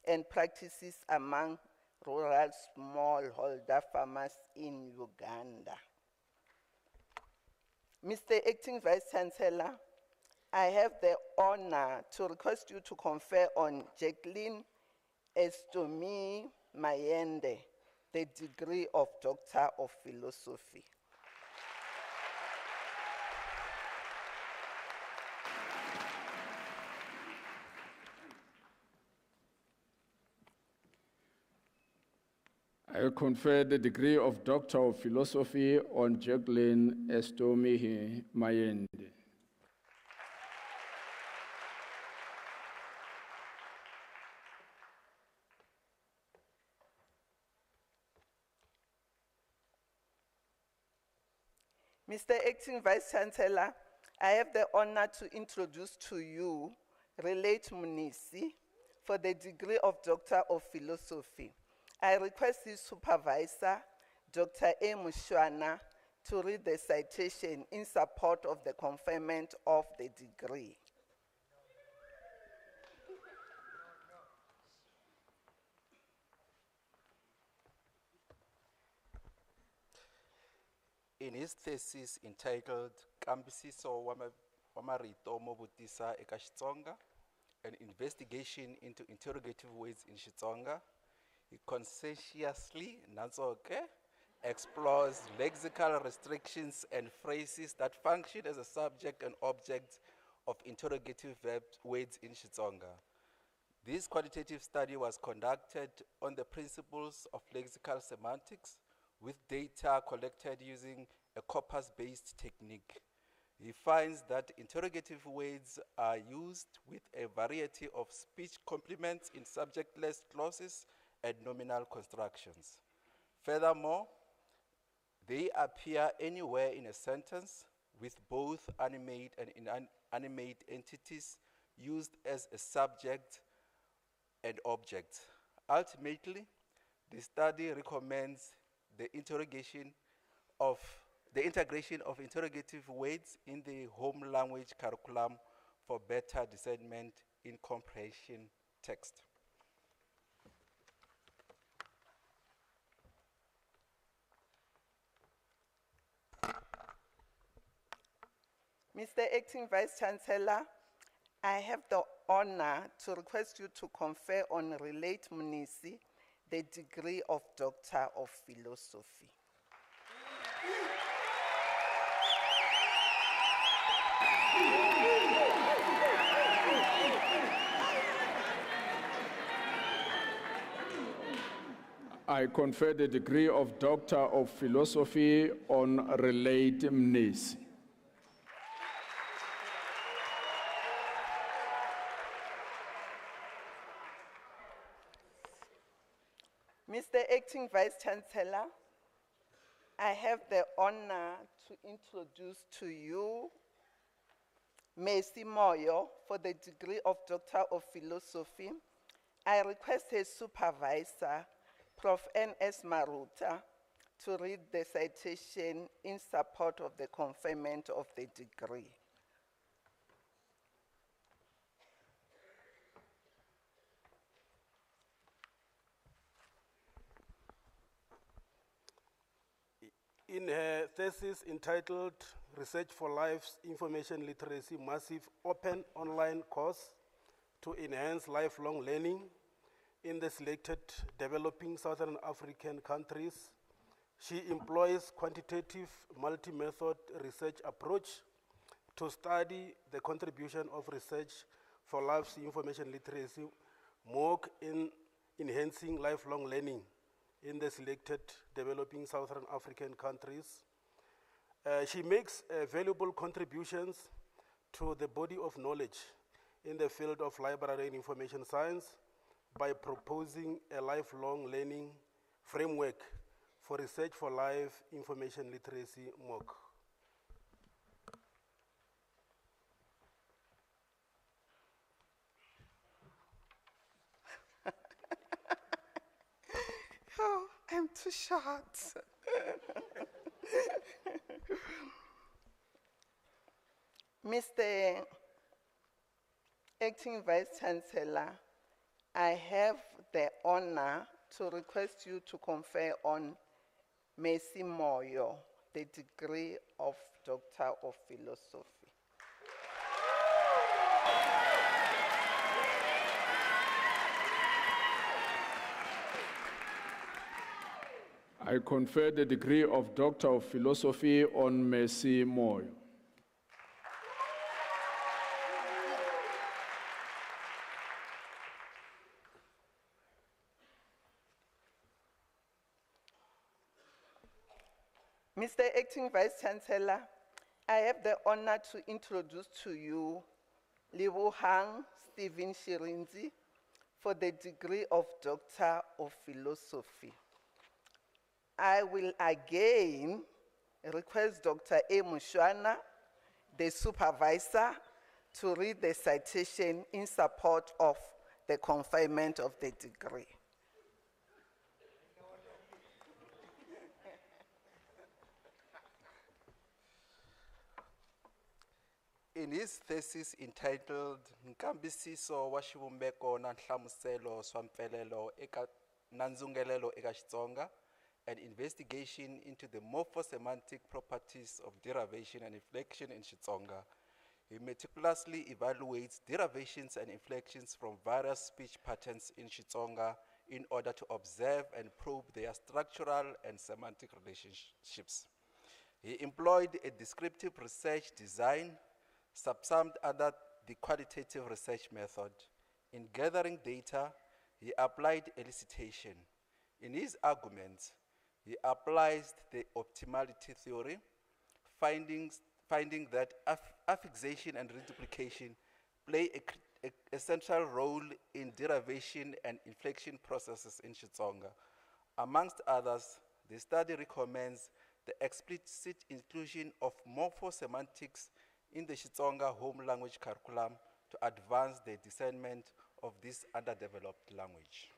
and practices among rural smallholder farmers in Uganda. Mr. Acting Vice Chancellor, I have the honor to request you to confer on Jacqueline Estomi Mayende the degree of Doctor of Philosophy. I confer the degree of Doctor of Philosophy on Jacqueline Estomi Mayende. Mr. Acting Vice Chancellor, I have the honor to introduce to you Relate Munisi for the degree of Doctor of Philosophy. I request the supervisor, Dr. A. Mushwana, to read the citation in support of the conferment of the degree. In his thesis entitled Kambisiso Wamarito Mobutisa eka Xitsonga, an investigation into interrogative words in Xitsonga, he conscientiously explores lexical restrictions and phrases that function as a subject and object of interrogative words in Xitsonga. This qualitative study was conducted on the principles of lexical semantics with data collected using a corpus-based technique. He finds that interrogative words are used with a variety of speech complements in subjectless clauses and nominal constructions. Furthermore, they appear anywhere in a sentence with both animate and inanimate entities used as a subject and object. Ultimately, the study recommends the integration of interrogative words in the home language curriculum for better discernment in comprehension text. Mr. Acting Vice Chancellor, I have the honor to request you to confer on Relate Munisi the degree of Doctor of Philosophy. I confer the degree of Doctor of Philosophy on Relate Munisi. Mr. Acting Vice Chancellor, I have the honor to introduce to you Messi Moyo for the degree of Doctor of Philosophy. I request his supervisor, Prof. N.S. Maruta, to read the citation in support of the conferment of the degree. In her thesis entitled Research for Life's Information Literacy Massive Open Online Course to Enhance Lifelong Learning in the selected developing Southern African countries, she employs quantitative multi-method research approach to study the contribution of research for life's information literacy MOOC in enhancing lifelong learning in the selected developing Southern African countries. She makes valuable contributions to the body of knowledge in the field of library and information science by proposing a lifelong learning framework for research for life information literacy MOOC. Oh, I'm too short. Mr. Acting Vice Chancellor, I have the honor to request you to confer on Messi Moyo the degree of Doctor of Philosophy. I confer the degree of Doctor of Philosophy on Messi Moyo. Mr. Acting Vice Chancellor, I have the honor to introduce to you Lebohang Stephen Shirinzi for the degree of Doctor of Philosophy. I will again request Dr. A. Mushwana, the supervisor, to read the citation in support of the conferment of the degree. In his thesis entitled Nkambisiso wa xivumbeko na nhlamuselo swa mpfelelo eka nandzungelelo eka Xitsonga, an investigation into the morphosemantic properties of derivation and inflection in Xitsonga, he meticulously evaluates derivations and inflections from various speech patterns in Xitsonga in order to observe and probe their structural and semantic relationships. He employed a descriptive research design subsumed under the qualitative research method. In gathering data, he applied elicitation. In his arguments, he applies the optimality theory, finding that affixation and reduplication play a central role in derivation and inflection processes in Xitsonga. Amongst others, the study recommends the explicit inclusion of morphosemantics in the Xitsonga home language curriculum to advance the discernment of this underdeveloped language.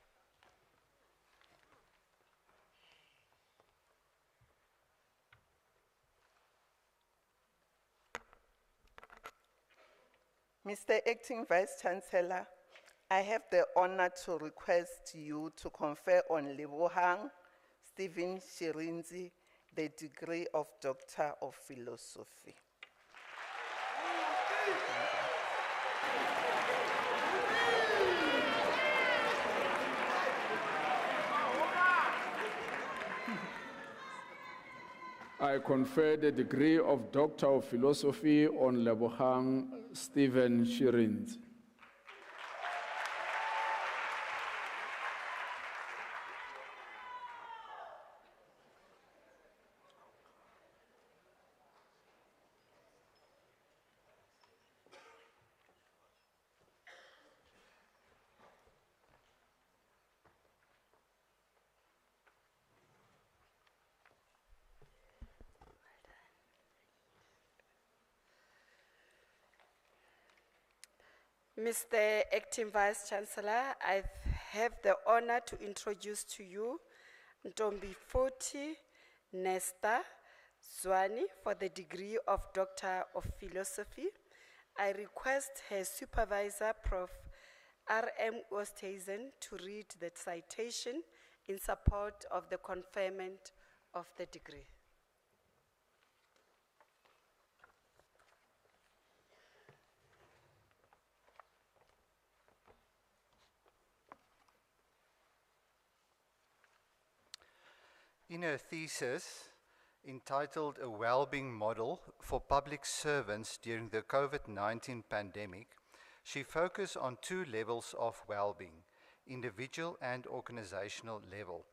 Mr. Acting Vice Chancellor, I have the honor to request you to confer on Lebohang Stephen Shirinzi the degree of Doctor of Philosophy. I confer the degree of Doctor of Philosophy on Lebohang Stephen Shirinzi. Mr. Acting Vice Chancellor, I have the honor to introduce to you Ntombi Futhi Nesta Zwane for the degree of Doctor of Philosophy. I request her supervisor, Prof. R.M. Oosthuizen, to read the citation in support of the conferment of the degree. In her thesis, entitled A Wellbeing Model for Public Servants During the COVID-19 Pandemic, she focused on two levels of well-being, individual and organizational level,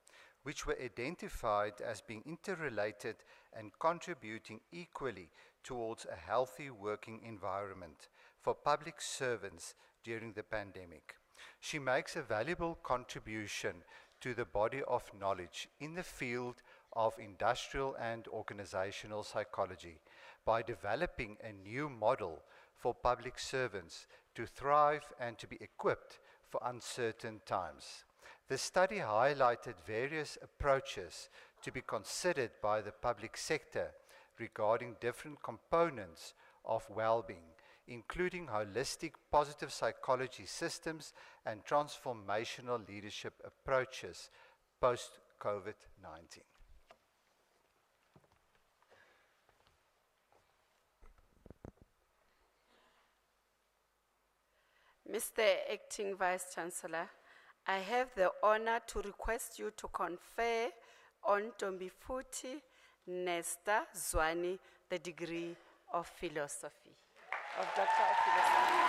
which were identified as being interrelated and contributing equally towards a healthy working environment for public servants during the pandemic. She makes a valuable contribution to the body of knowledge in the field of industrial and organizational psychology by developing a new model for public servants to thrive and to be equipped for uncertain times. The study highlighted various approaches to be considered by the public sector regarding different components of well-being, including holistic positive psychology systems and transformational leadership approaches post-COVID-19. Mr. Acting Vice Chancellor, I have the honor to request you to confer on Ntombi Futhi Nesta Zwane the degree of philosophy, of Doctor of Philosophy.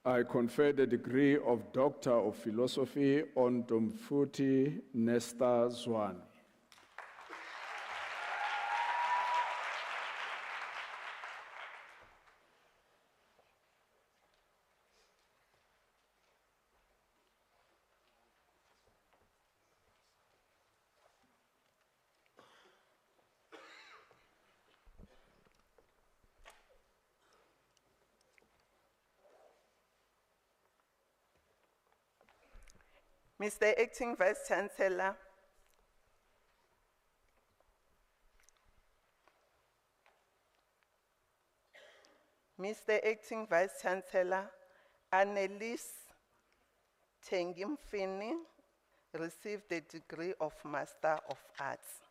I confer the degree of Doctor of Philosophy on Ntombi Futhi Nesta Zwane. Mr. Acting Vice Chancellor, Mr. Acting Vice Chancellor, Annelies Tengimfini received the degree of Master of Arts.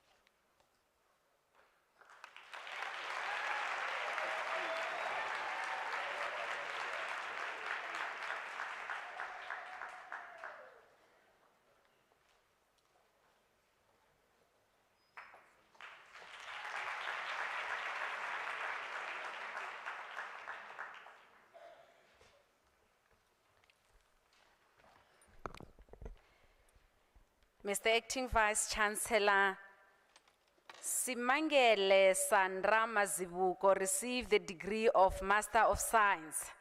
Mr. Acting Vice Chancellor, Simangele Sandra Mazibuko received the degree of Master of Science.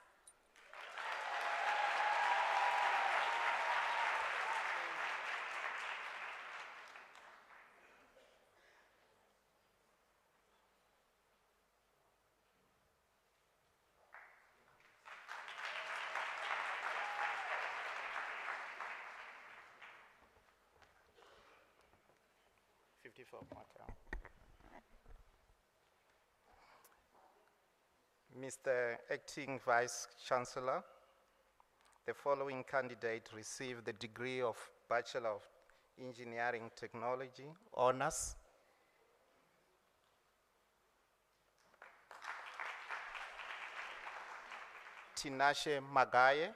Mr. Acting Vice Chancellor, the following candidate received the degree of Bachelor of Engineering Technology, Honours. Tinashe Magaye.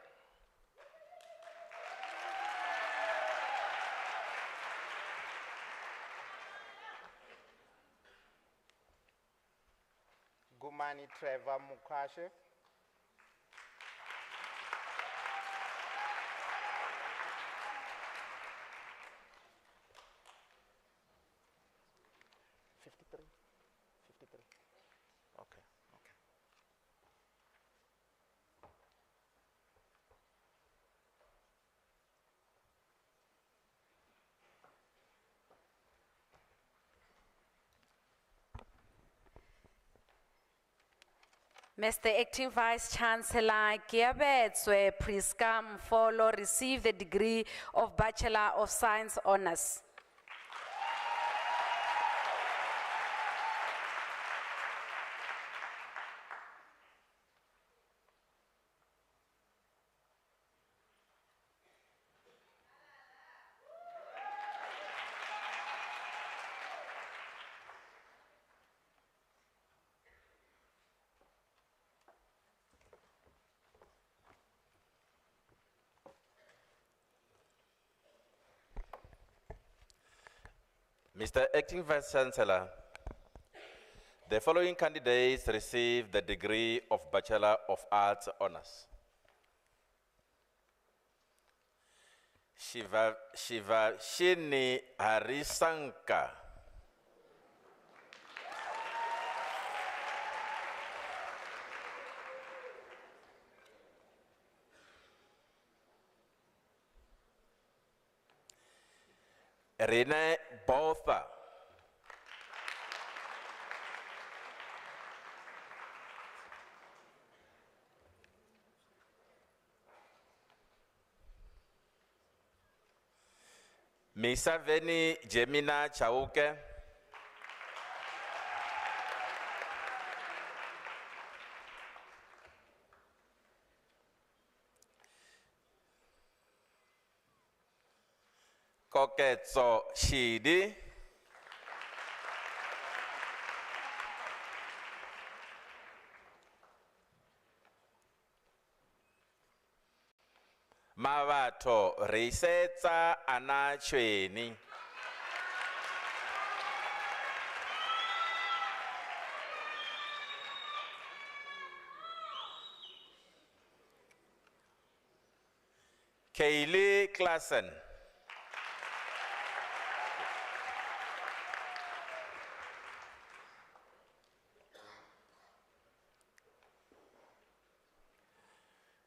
Gumani Trevor Mukashe. Okay. Mr. Acting Vice Chancellor Kiabetswe Priska Mfolo received the degree of Bachelor of Science Honours. Mr. Acting Vice Chancellor, the following candidates received the degree of Bachelor of Arts Honours. Shivashini Harisanka. Rene Botha. Misaveni Jemina Chauke. Koketso Shidi. Mavato Risetsa Anachweni. Kaylee Klassen.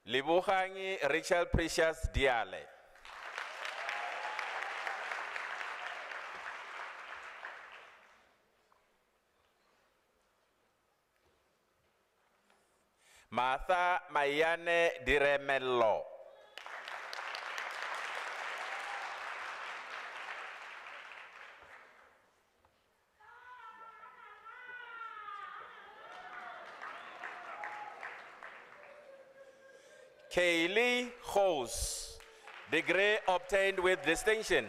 Libuhangi Rachel Precious Diale. Martha Mayane Diremello. Kaylee Hose, degree obtained with distinction.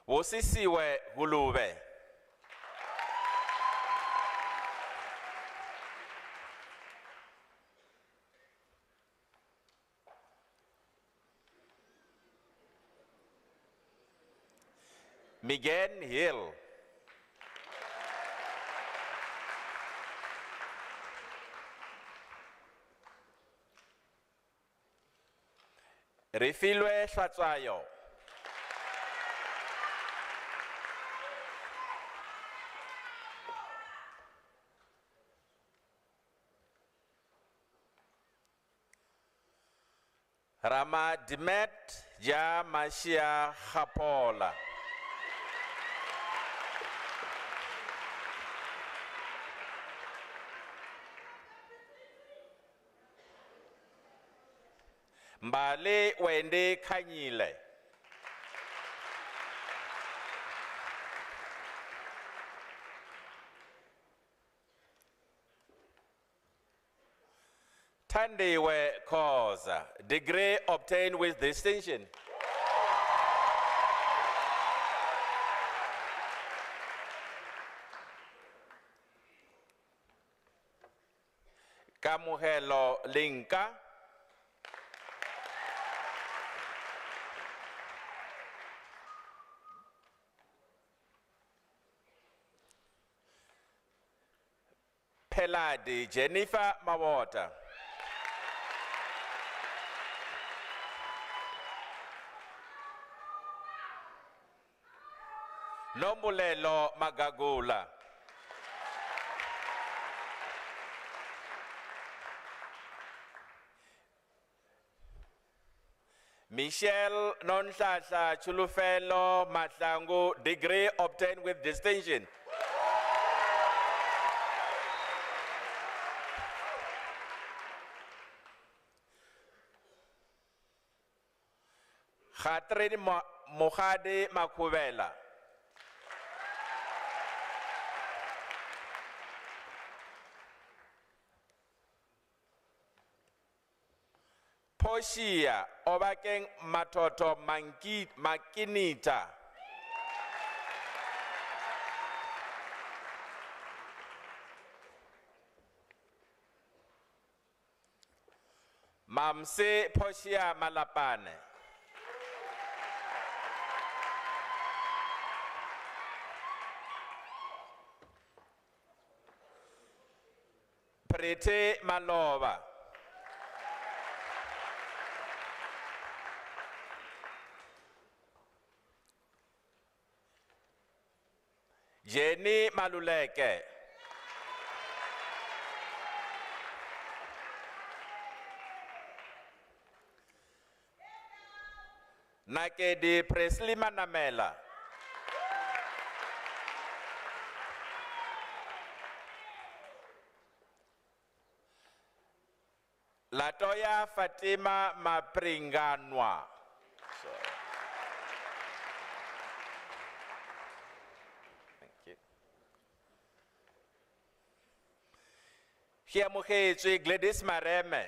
Wosisiwe Gulube. Miguel Hill. Refilwe Shwatsayo. Rama Dimet Ja Mashia Hapola. Mbale Wende Kanyile. Tandewe Koza, degree obtained with distinction. Kamuhelo Linka. Peladi Jennifer Mawota. Nombulelo Magagula. Michelle Nonhlanhla Chulufelo Mahlangu, degree obtained with distinction. Catherine Mohade Makubela. Poshia Obakeng Matoto Makinita. Mamse Poshia Malapane. Prete Malova. Jenny Maluleke. Nakedi Presley Manamela. Latoya Fatima Mapringanwa. Thank you. Here Mukhetswe Gladys Mareme.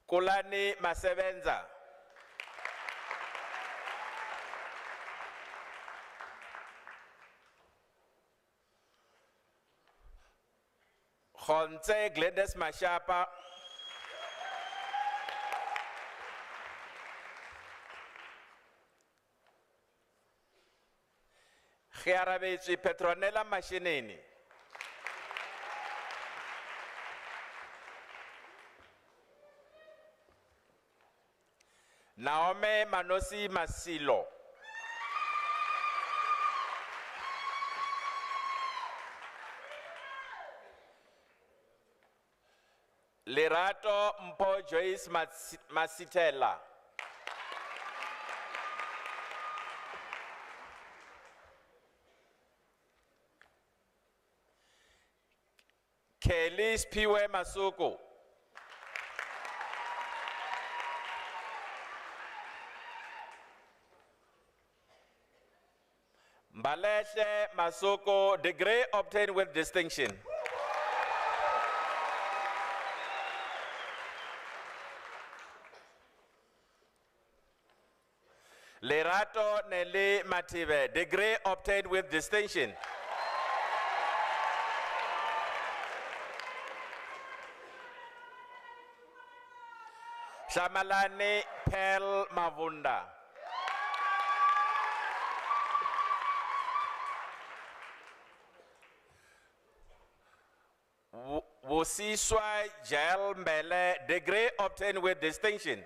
Kulani Masevenza. Khonse Gladys Mashapa. Khiarabetsi Petronella Mashinini. Naome Manosi Masilo. Lerato Mpo Joyce Masitela. Kelly Spiwe Masuku. Mbaleshe Masuku, degree obtained with distinction. Lerato Nelly Mative, degree obtained with distinction. Shamalani Pearl Mavunda. Wusiswa Jael Mbele, degree obtained with distinction.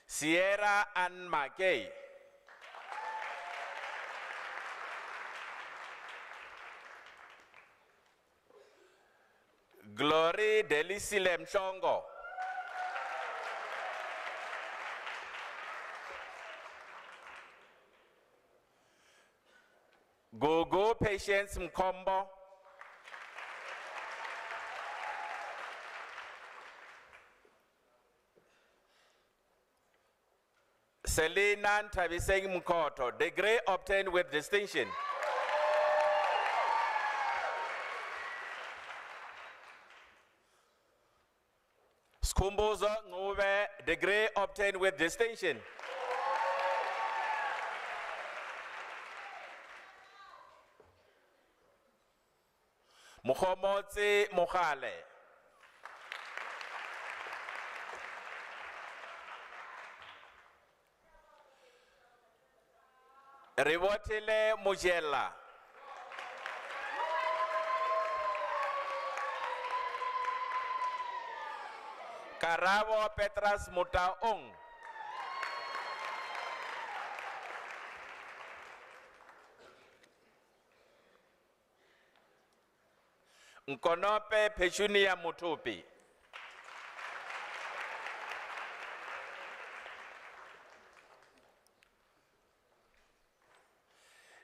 Sierra Ann McKay. Glory Delisile Mchongo. Gogo Patience Mkombo. Selena Ntabiseng Mkoto, degree obtained with distinction. Skumbuzo Ngube, degree obtained with distinction. Mukhomotsi Mukhale. Rivotile Mujela. Karabo Petras Mutaong. Nkonope Pechunia Mutupi.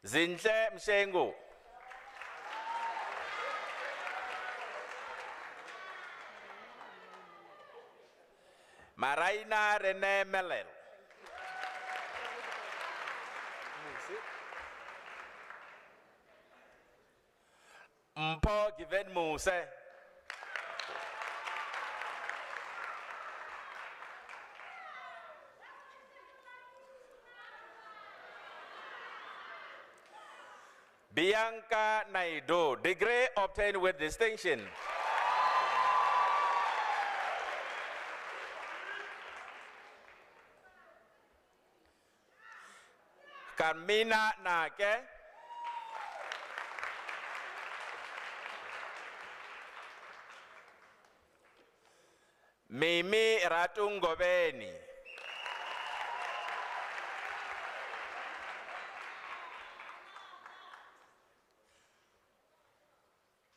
Zinhle Mshengu. Maraina Rene Melel. Mpo Given Muse. Bianca Naidu, degree obtained with distinction. Carmina Nake. Mimi Ratungobeni.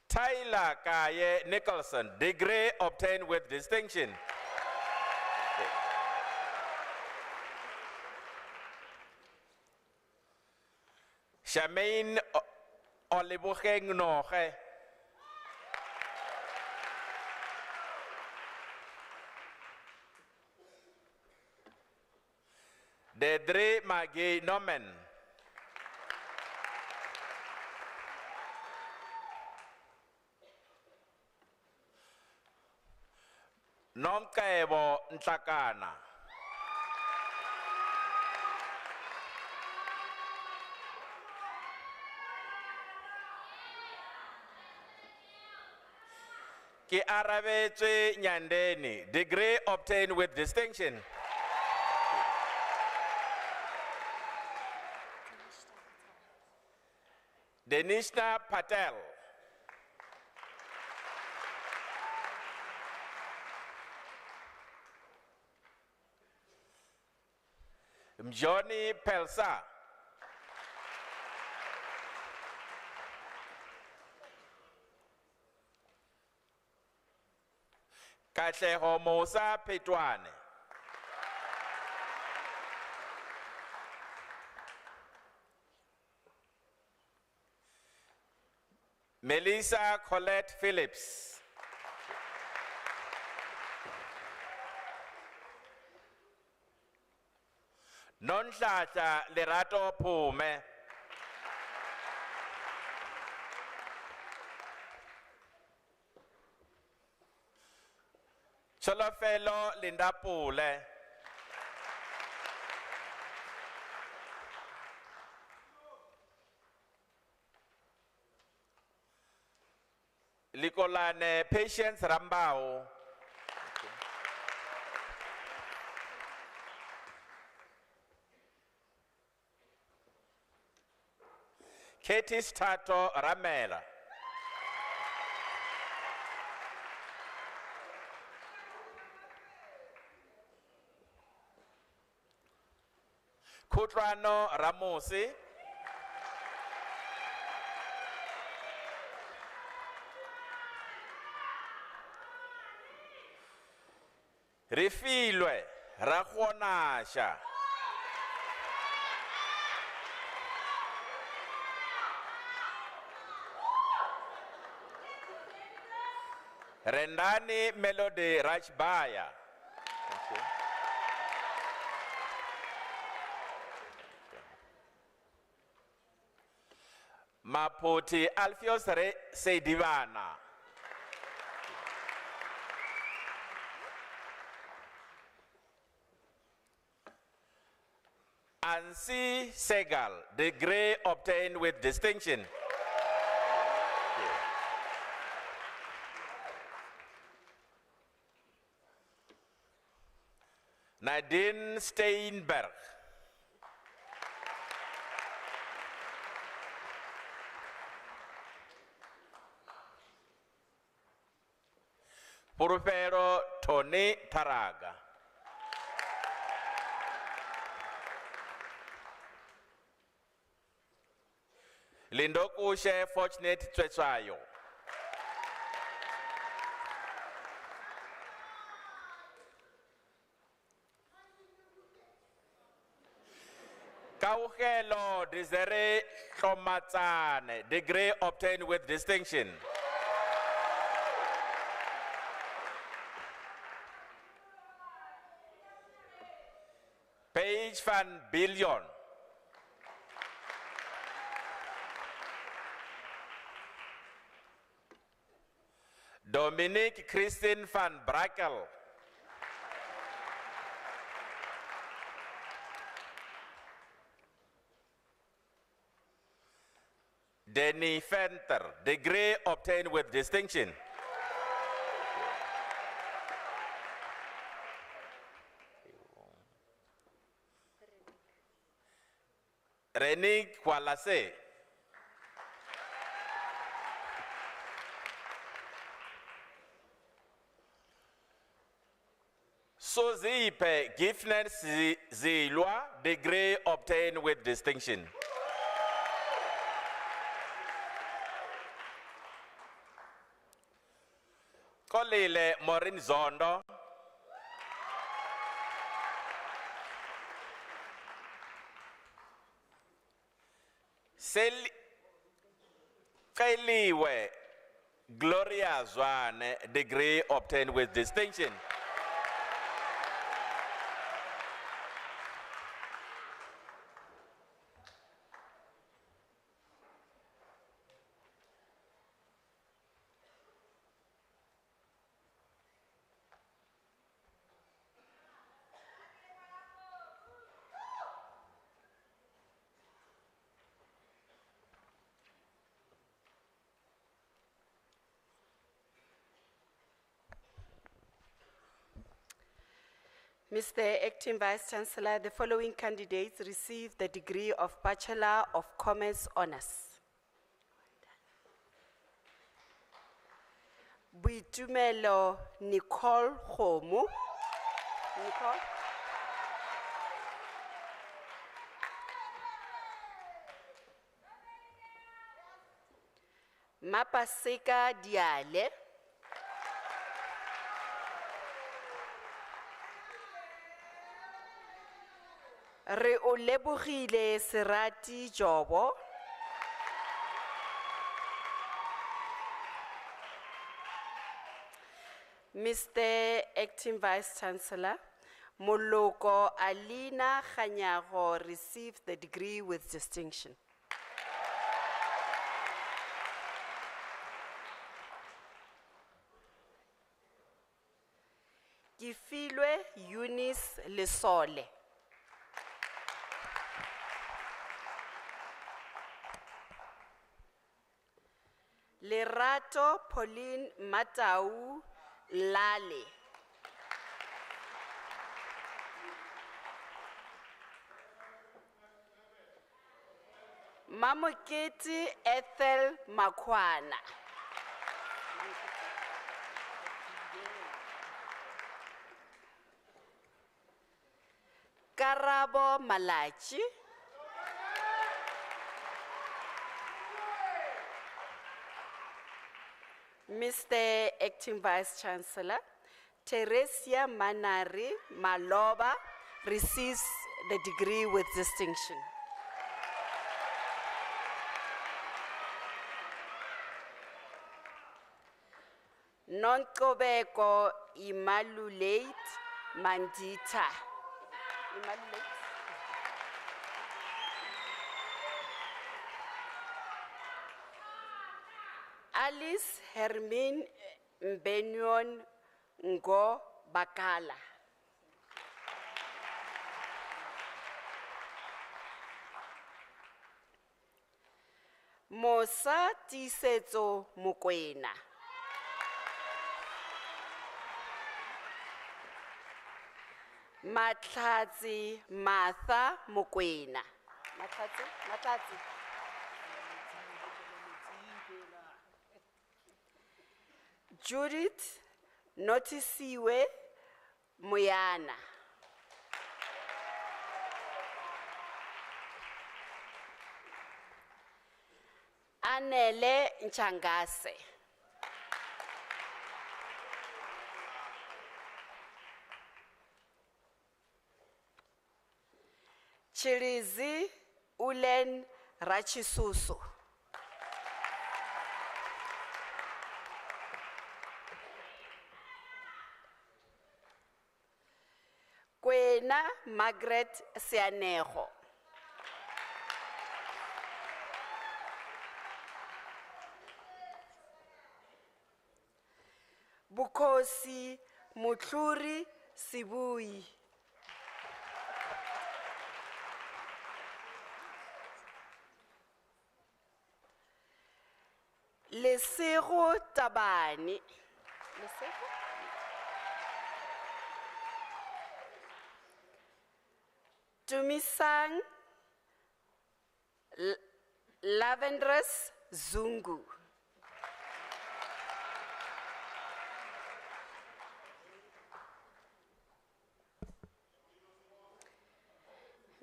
Tyler Kaye Nicholson, degree obtained with distinction. Shamaine Olibucheng Noche. Dedre Magi Nomen. Nomkaebo Ntakana. Ki Arabetse Nyandeni, degree obtained with distinction. Denishna Patel. Mjoni Pelsa. Katleho Mosa Petwane. Melissa Colette Phillips. Nonhlahla Lerato Pume. Cholofelo Linda Pule. Likolane Patience Rambao. Katie Stato Ramela. Kutrano Ramosi. Refilwe Rakhonasha. Rendani Melody Rajbaya. Maputi Alfios Seidivana. Ansi Segal, degree obtained with distinction. Nadine Steinberg. Purupero Tony Taraga. Lindokushe Fortunate Twetsayo. Kauhelo Desire Tomatsane, degree obtained with distinction. Page van Billion. Dominique Christine van Brakel. Denny Fenter, degree obtained with distinction. Renik Kwalase. Sozipe Gifness Zilwa, degree obtained with distinction. Kolile Morin Zondo. Keliwe Gloria Zwane, degree obtained with distinction. Mr. Acting Vice Chancellor, the following candidates received the degree of Bachelor of Commerce Honours. Buitumelo Nicole Homu. Nicole. Mapaseka Diale. Re o lebogile Serati Jobo. Mr. Acting Vice Chancellor, Moloko Alina Khanyago received the degree with distinction. Gifilwe Eunice Lesole. Lerato Pauline Matau Lale. Mamoketi Ethel Makwana. Karabo Malachi. Mr. Acting Vice Chancellor, Teresia Manari Maloba receives the degree with distinction. Nonkobeko Imalulate Mandita. Imalulate. Alice Hermine Benyon Ngo Bakala. Mosa Tisetso Mokwena. Matlatsi Martha Mokwena. Matlatsi. Judith Notisiwe Moyana. Anele Nchangase. Chirizi Ulen Rachisusu. Kwena Margaret Sianego. Bukosi Mutluri Sibui. Lesego Tabani. Lesego? Tumisang Lavendress Zungu.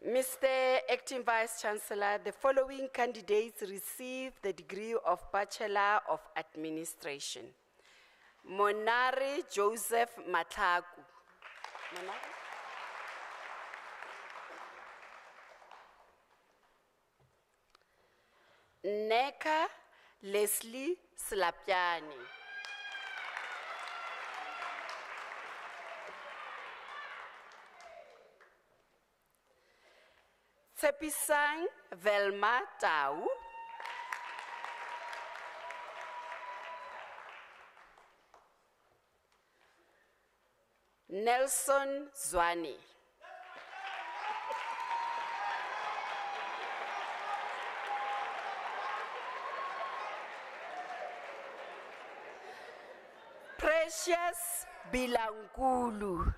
Mr. Acting Vice Chancellor, the following candidates received the degree of Bachelor of Administration. Monari Joseph Matlaku. Monari? Neka Leslie Slapiani. Tsepisang Velma Tau. Nelson Zwane. Precious Bilankulu.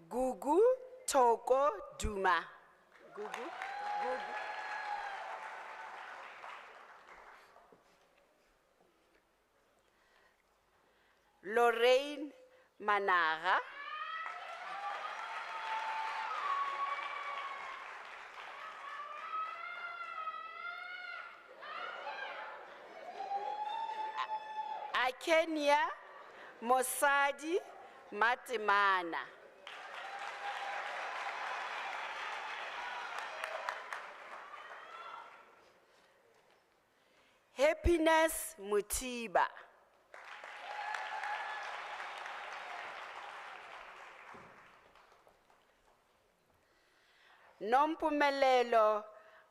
Gugu Toko Duma. Gugu. Lorraine Managa. Akenya Mosadi Matemana. Happiness Mutiba. Nompumelelo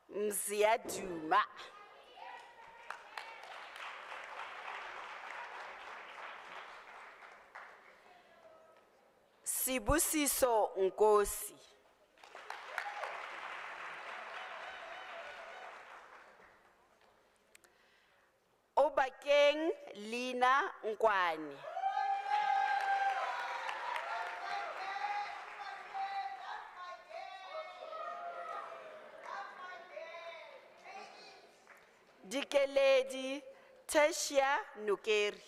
Mziaduma. Sibusiso Nkosi. Obakeng Lina Nkwani. Dikeledi Teshia Nukeri.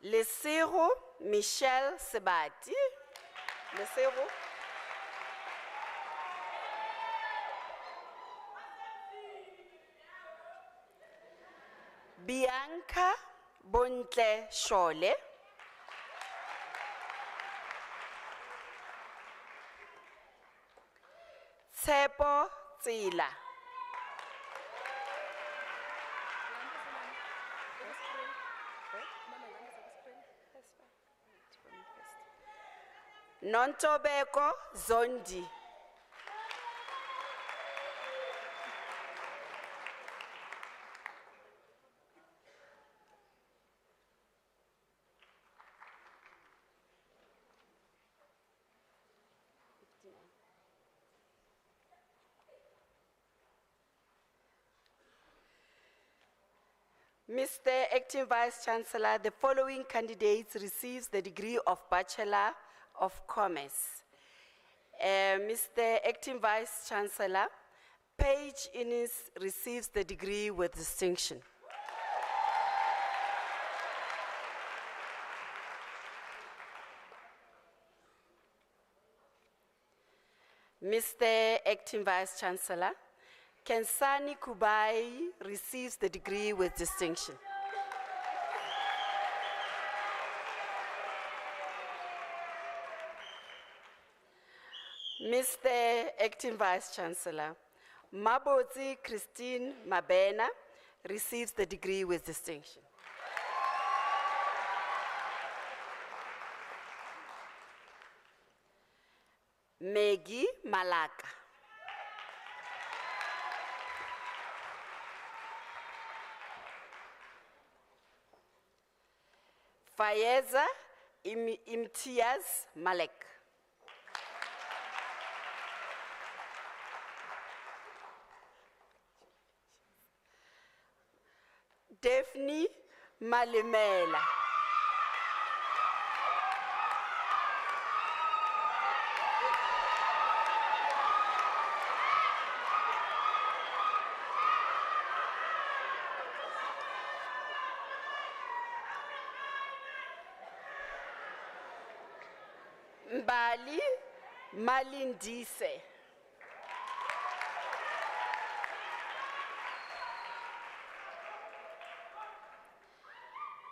Lesego Michelle Sebati. Lesego. Bianca Bontle Shole. Tsepo Tsila. Nontobeko Zondi. Mr. Acting Vice Chancellor, the following candidates receives the degree of Bachelor of Commerce. Mr. Acting Vice Chancellor, Page Innes receives the degree with distinction. Mr. Acting Vice Chancellor, Kensani Kubai receives the degree with distinction. Mr. Acting Vice Chancellor, Mabotsi Christine Mabena receives the degree with distinction. Maggie Malaka. Fayeza Imtiaz Malek. Daphne Malimela. Mbali Malindise.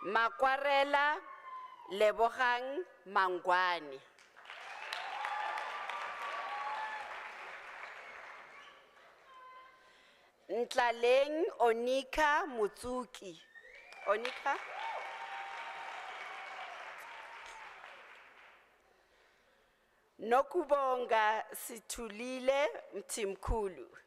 Makwarela Lebogang Mangwani. Ntlaleng Onika Mutsuki. Onika? Nokubonga Situlile Mtimkulu.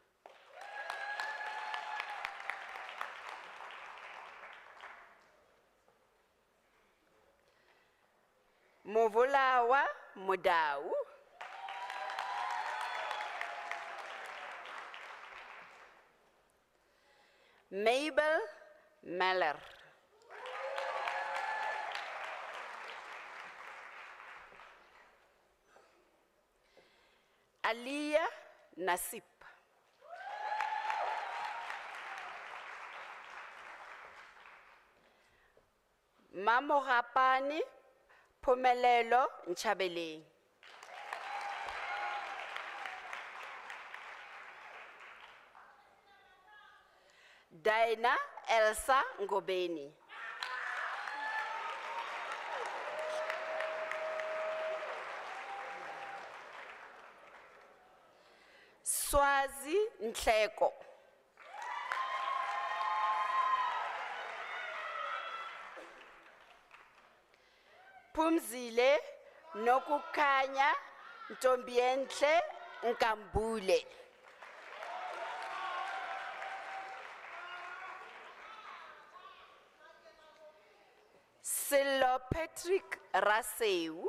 Movolawa Modau. Mabel Meller. Aliyah Nasip. Mamorapani Pomelelo Nchabeleng. Daina Elsa Ngobeni. Swazi Ntleko. Pumzile Nokukanya Ntombientle Nkambule. Silo Patrick Raseu.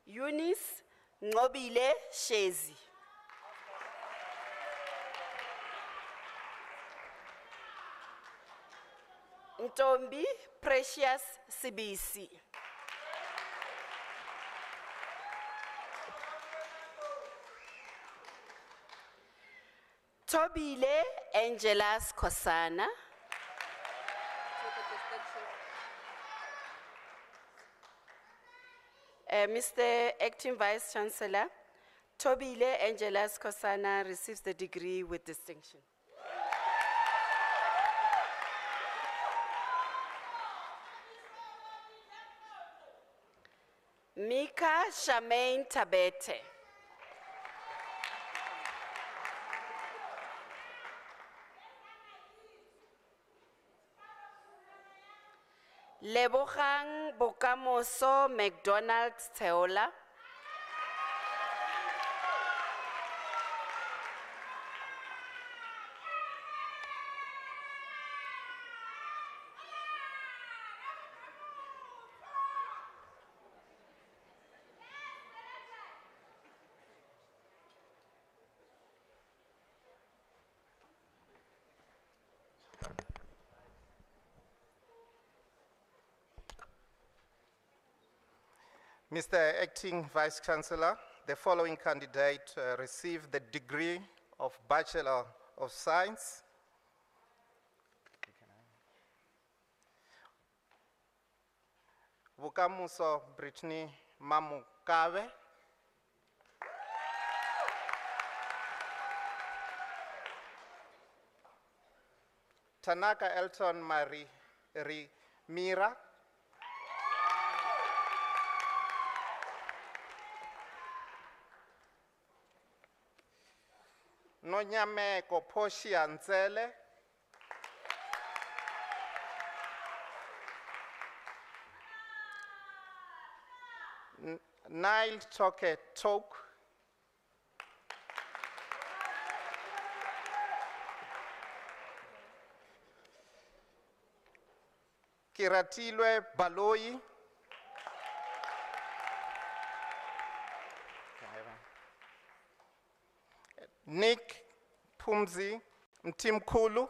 Eunice Ngobile Shezi. Ntombi Precious Sibisi. Tobile Angela Skosana. Mr. Acting Vice Chancellor, Tobile Angela Skosana receives the degree with distinction. Mika Shamaine Tabete. Lebogang Bokamoso McDonald Teola. Mr. Acting Vice Chancellor, the following candidate received the degree of Bachelor of Science. Vukamuso Brittany Mamukave. Tanaka Elton Marie Mira. Nonyameko Poshia Nzele. Nile Toke Tok. Kiratilwe Baloi. Nick Pumzi Mtimkulu.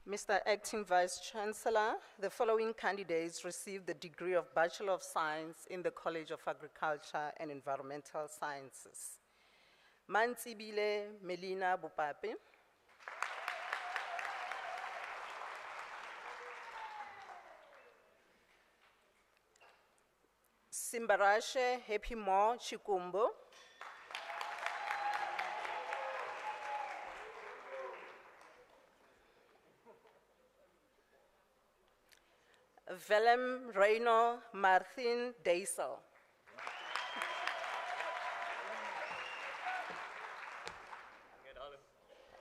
Mr. Acting Vice Chancellor, the following candidates received the degree of Bachelor of Science in the College of Agriculture and Environmental Sciences. Mantsibile Melina Bupapi. Simbarashe Happy Mo Chikumbo. Willem Reino Martin Deisel.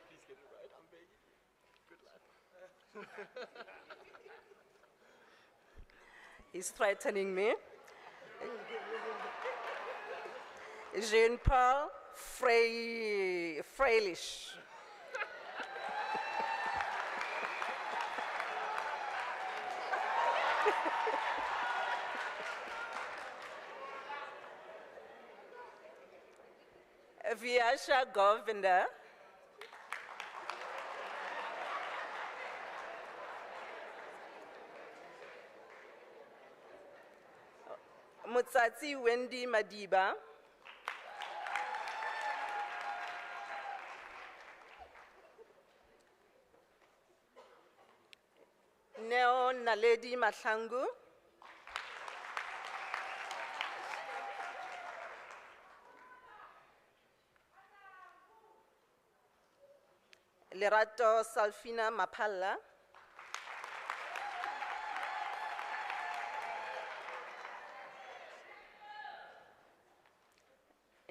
Please get it right, I'm begging you. Good luck. He's threatening me. Jean-Paul Freilish. Vyasha Govinda. Mutsatsi Wendy Madiba. Neo Naledi Mahlangu. Lerato Salfina Mapalla.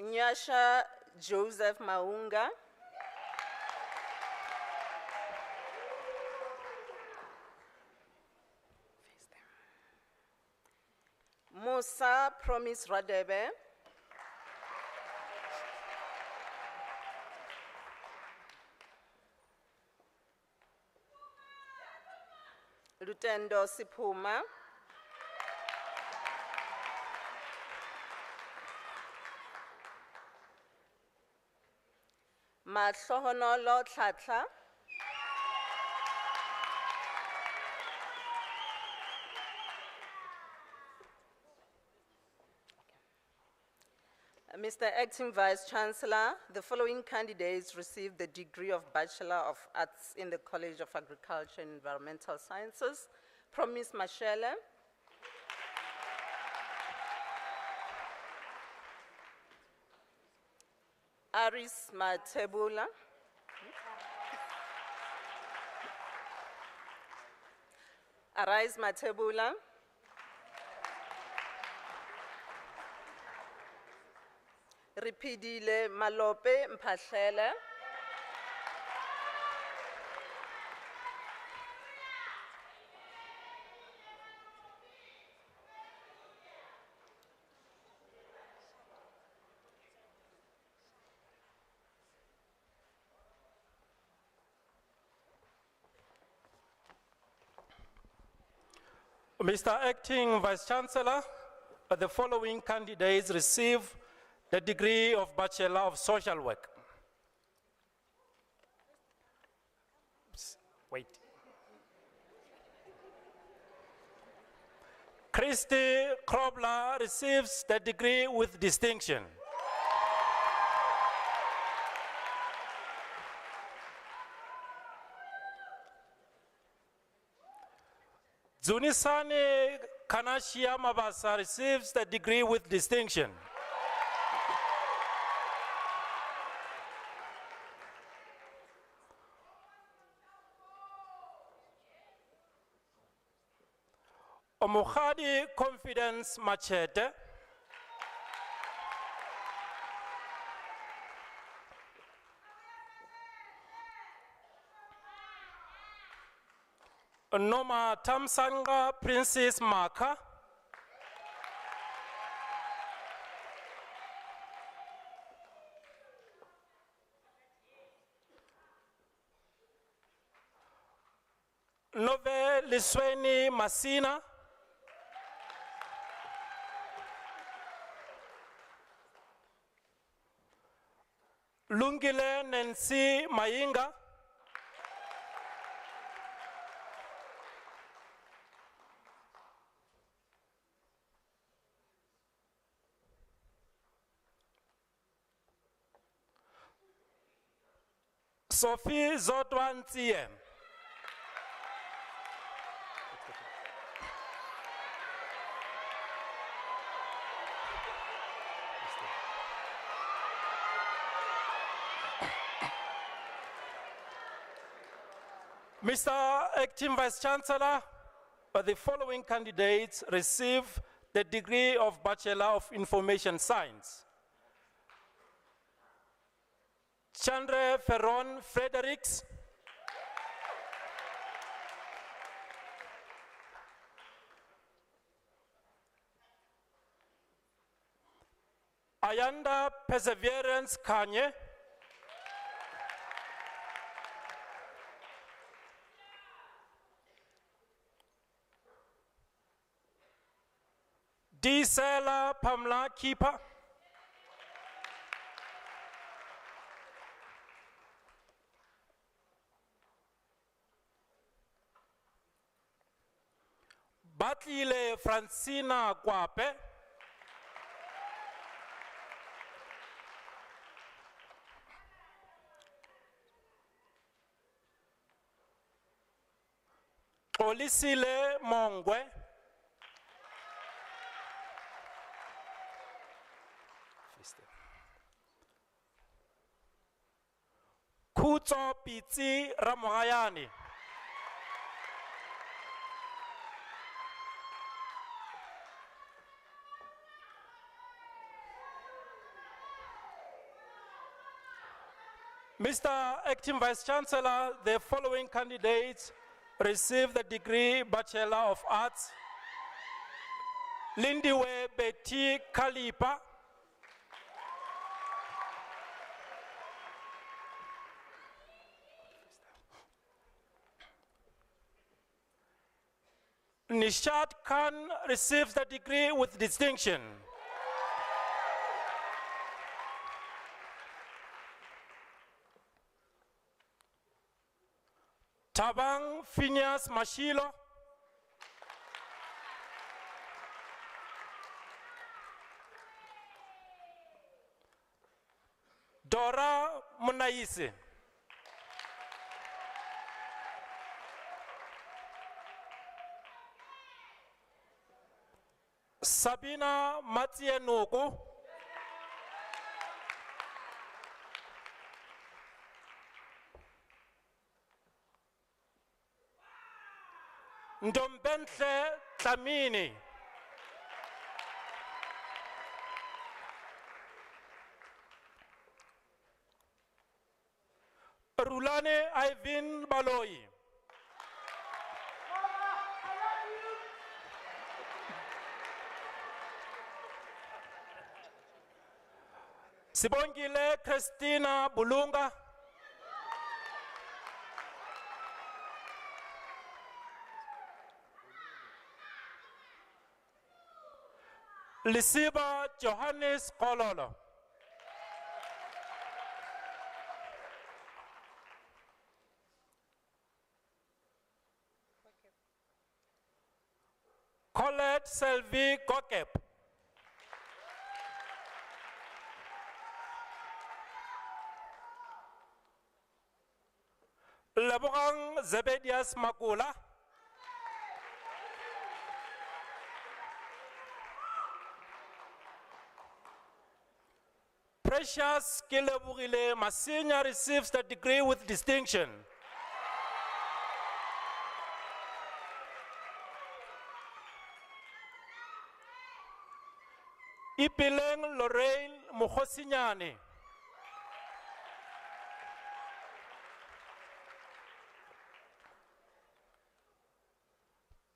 Nyasha Joseph Maunga. Musa Promise Radebe. Lutendo Sipuma. Mahlohonolo Tlatla. Mr. Acting Vice Chancellor, the following candidates received the degree of Bachelor of Arts in the College of Agriculture and Environmental Sciences. Promise Mashele. Aris Matebula. Arise Matebula. Ripidile Malope Mpahlele. Mr. Acting Vice-Chancellor, the following candidates receive the degree of Bachelor of Social Work. Wait. Christy Krobler receives the degree with distinction. Zunisani Kanashia Mabasa receives the degree with distinction. Omukhadi Confidence Machete Noma Tamsanga Princess Maka Nove Lisweni Masina Lungile Nancy Mayinga Sophie Zodwantie Mr. Acting Vice-Chancellor, the following candidates receive the degree of Bachelor of Information Science. Chandra Ferron Fredericks, Ayanda Perseverance Kanye, D. Sela Pamela Keeper, Batlile Francina Kwape, Olisile Mongwe, Kutso Pitsi Ramohayani, Mr. Acting Vice-Chancellor, the following candidates receive the degree Bachelor of Arts. Lindiwe Betty Kalipa, Nishad Khan receives the degree with distinction. Tabang Phineas Mashilo, Dora Munaisi, Sabina Matienuku, Ndombentle Tlamini, Rulane Ivan Baloi, Sibongile Christina Bulunga, Lisiba Johannes Kololo. Colette Selvi Kokep. Lebogang Zebedias Makula. Precious Kilebugile Masinya receives the degree with distinction. Ipileng Lorraine Mukhosinyane.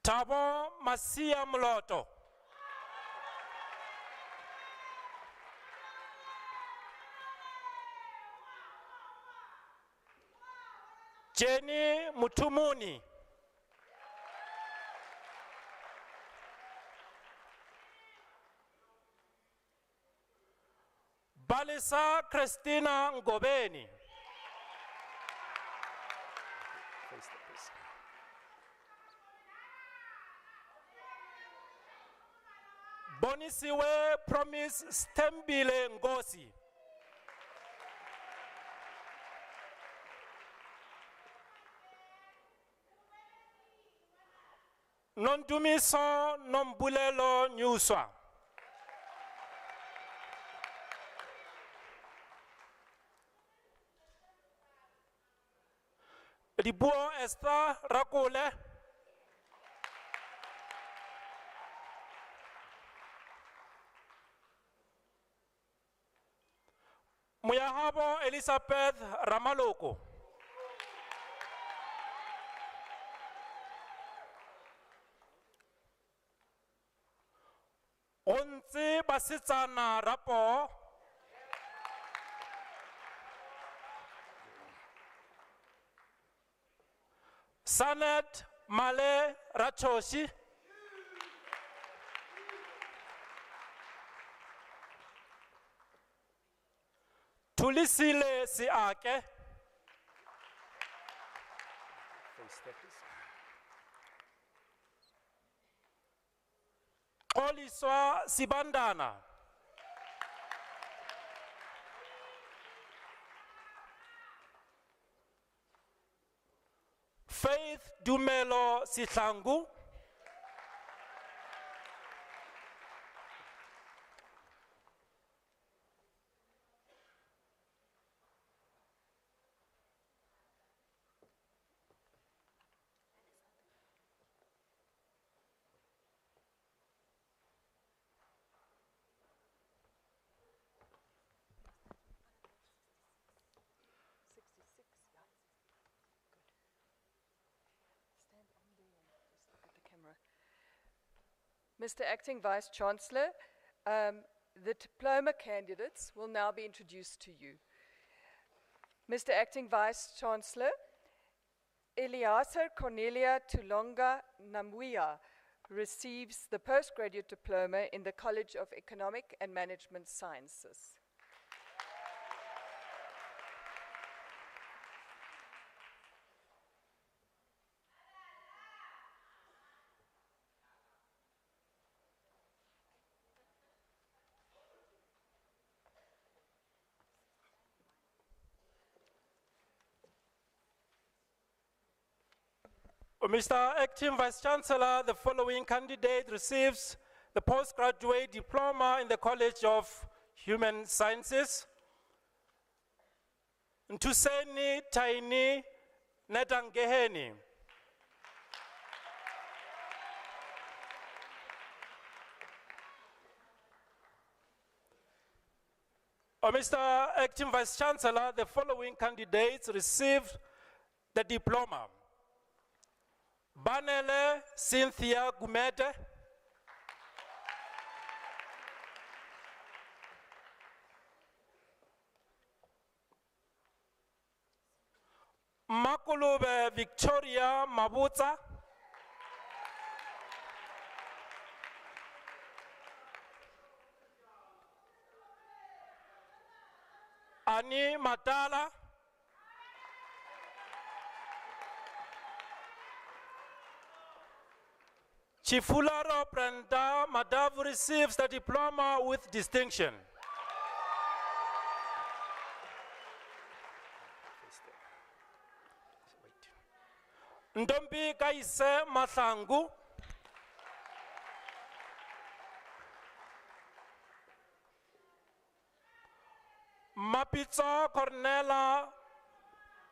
Tabo Masia Mloto. Jenny Mutumuni. Balisa Christina Ngobeni. Bonisiwe Promise Stembile Ngosi. Nondumiso Nombulelo Nyuswa. Dibuo Esther Rakole. Muyahabo Elizabeth Ramaloko. Ontse Basitsana Rapo. Sanet Male Rachoshi. Tulisile Siake. Oliswa Sibandana. Faith Dumelo Sihlangu. Mr. Acting Vice Chancellor, the diploma candidates will now be introduced to you. Mr. Acting Vice Chancellor, Eliasa Cornelia Tulonga Namuya receives the postgraduate diploma in the College of Economic and Management Sciences. Mr. Acting Vice Chancellor, the following candidate receives the postgraduate diploma in the College of Human Sciences. Ntuseni Taini Netangeheni. Mr. Acting Vice Chancellor, the following candidates received the diploma. Banele Cynthia Gumete. Makulube Victoria Mabuza. Ani Matala. Chifularo Brenda Madavu receives the diploma with distinction. Ndombi Kaise Mathangu. Mapitso Cornela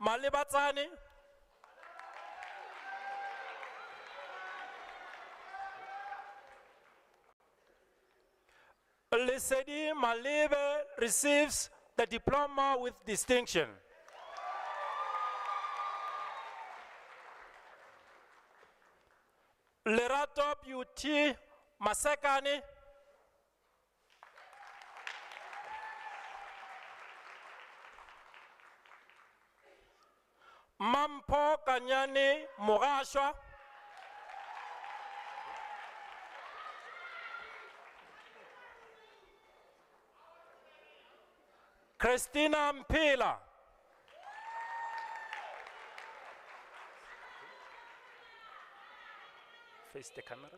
Malibatsani. Lesedi Malibe receives the diploma with distinction. Lerato Beauty Masekani. Mampo Kanyani Murashwa. Christina Mpila. Face the camera.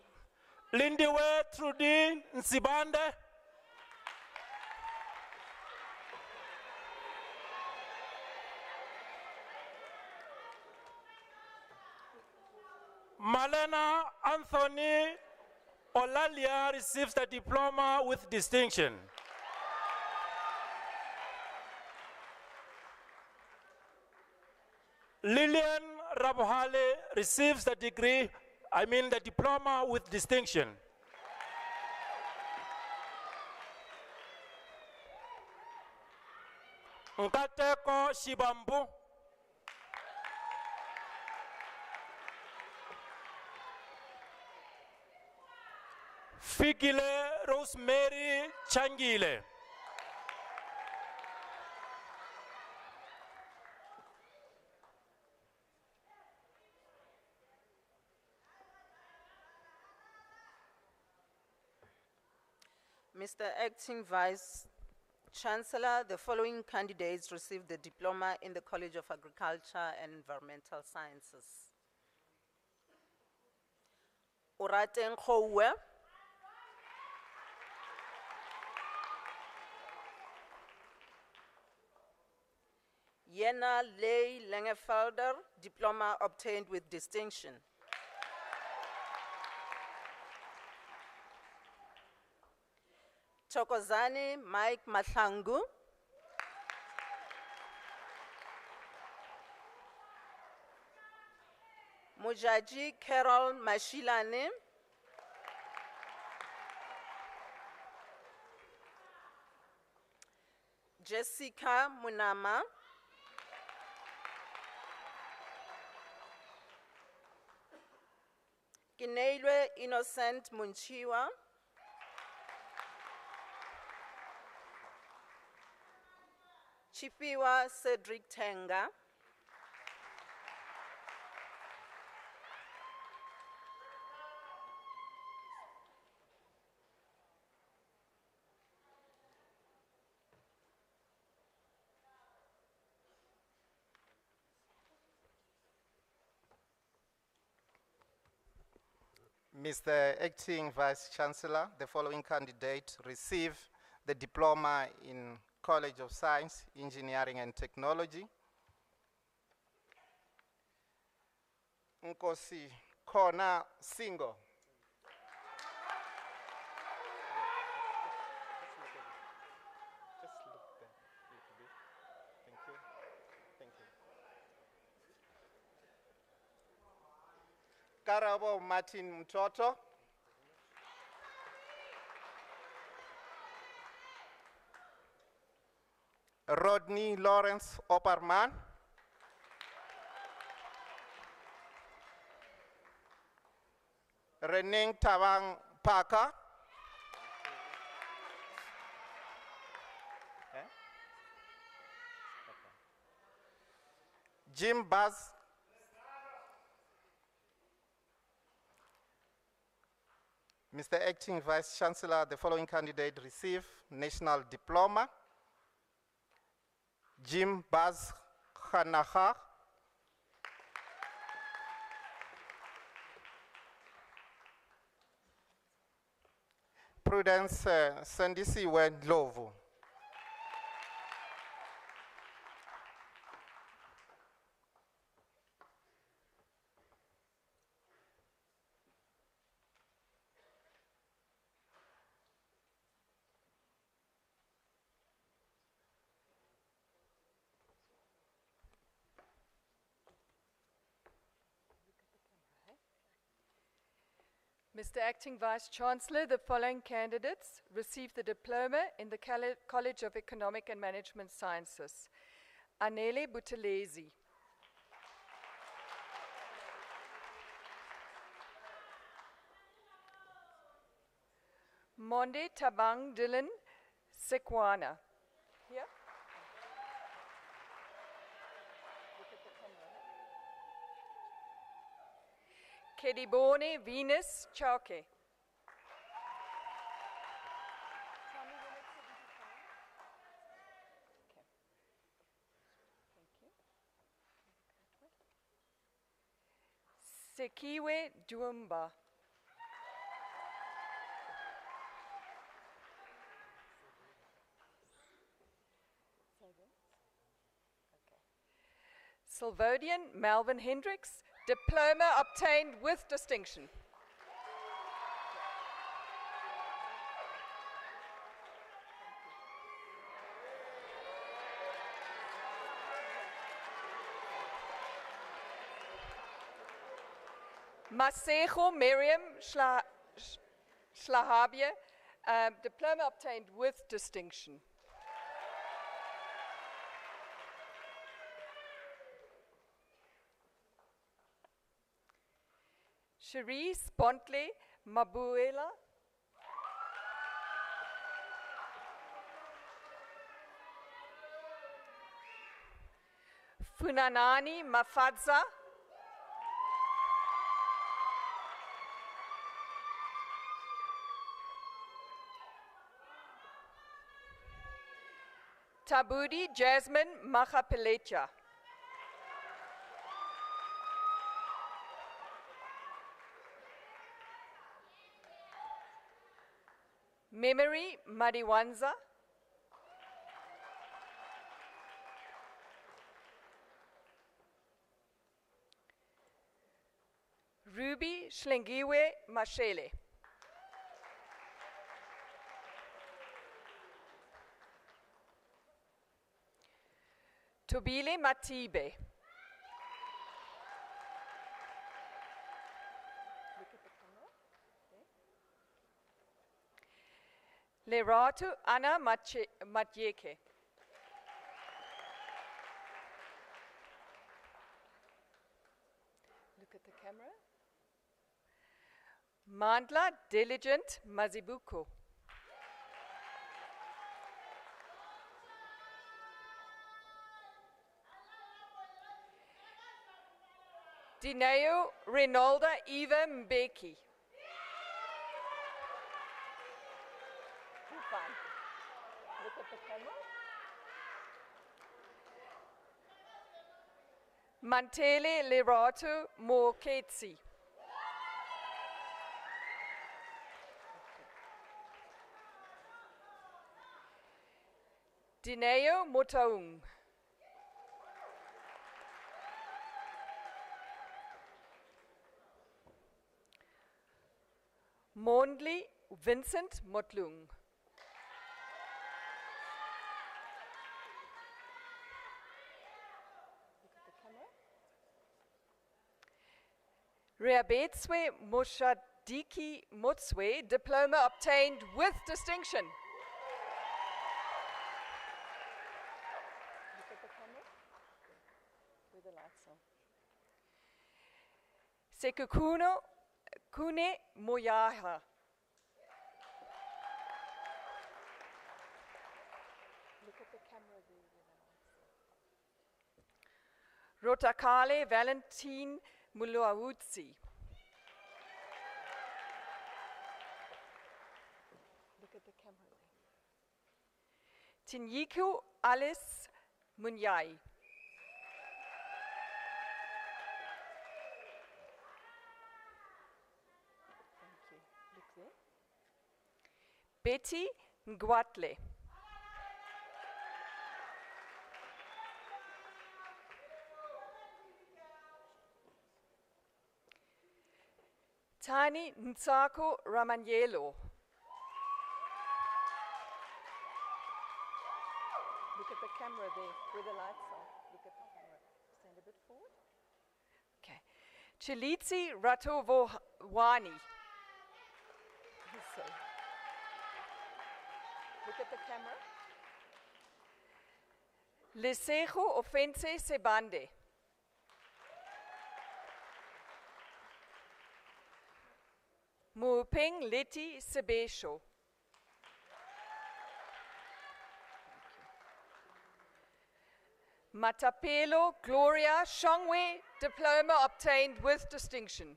Lindiwe Trudy Nsibande. Malena Anthony Olalia receives the diploma with distinction. Lillian Rabuhale receives the the diploma with distinction. Nkateko Shibambu. Fikile Rosemary Changile. Mr. Acting Vice Chancellor, the following candidates received the diploma in the College of Agriculture and Environmental Sciences. Uraten Khouwe. Yena Ley Langefelder, diploma obtained with distinction. Chokozani Mike Matlangu. Mujaji Carol Mashilane. Jessica Munama. Kineilwe Innocent Munchiwa. Chipiwa Cedric Tenga. Mr. Acting Vice Chancellor, the following candidate received the diploma in College of Science, Engineering and Technology. Nkosi Kona Singo. Just look there a little bit. Thank you. Thank you. Karabo Martin Mtoto. Rodney Lawrence Opperman. Reneng Tawang Parker. Jim Buzz. Mr. Acting Vice Chancellor, the following candidate received National Diploma Jim Baz Khanaha, Prudence Sandisiwe Ndlovu. Mr. Acting Vice-Chancellor, the following candidates received the diploma in the College of Economic and Management Sciences. Anele Buthelezi. Monde Tabang Dylan Sekwana. Here. Kedibone Venus Chauke. Sekiwe Duumba. Sylvodian Melvin Hendricks, diploma obtained with distinction. Masejo Miriam Schlahabie, diploma obtained with distinction. Cherise Bontley Mabuela. Funanani Mafadza. Tabudi Jasmine Mahapelecha. Memory Madiwanza. Ruby Shlengiwe Mashele. Tobile Matibe. Leratu Anna Matyeke. Look at the camera. Mandla Diligent Mazibuko. Dineo Renalda Eva Mbeki. Look at the camera. Mantele Lerato Moketsi. Dineo Motaung. Mondli Vincent Motlung. Reabetswe Moshadiki Mutswe, diploma obtained with distinction. Look at the camera. With the lights on. Sekukuno Kune Moyaha. Look at the camera there. Rotakale Valentine Muluawutsi. Look at the camera there. Tinyiku Alice Munyai. Thank you. Look there. Betty Ngwatle. Tani Nsako Ramanyelo. Look at the camera there, where the lights are. Look at the camera. Stand a bit forward. Okay. Chilitsi Ratovowani. Look at the camera. Lesego Offense Sebande. Mupeng Leti Sebesho. Matapelo Gloria Shongwe, diploma obtained with distinction.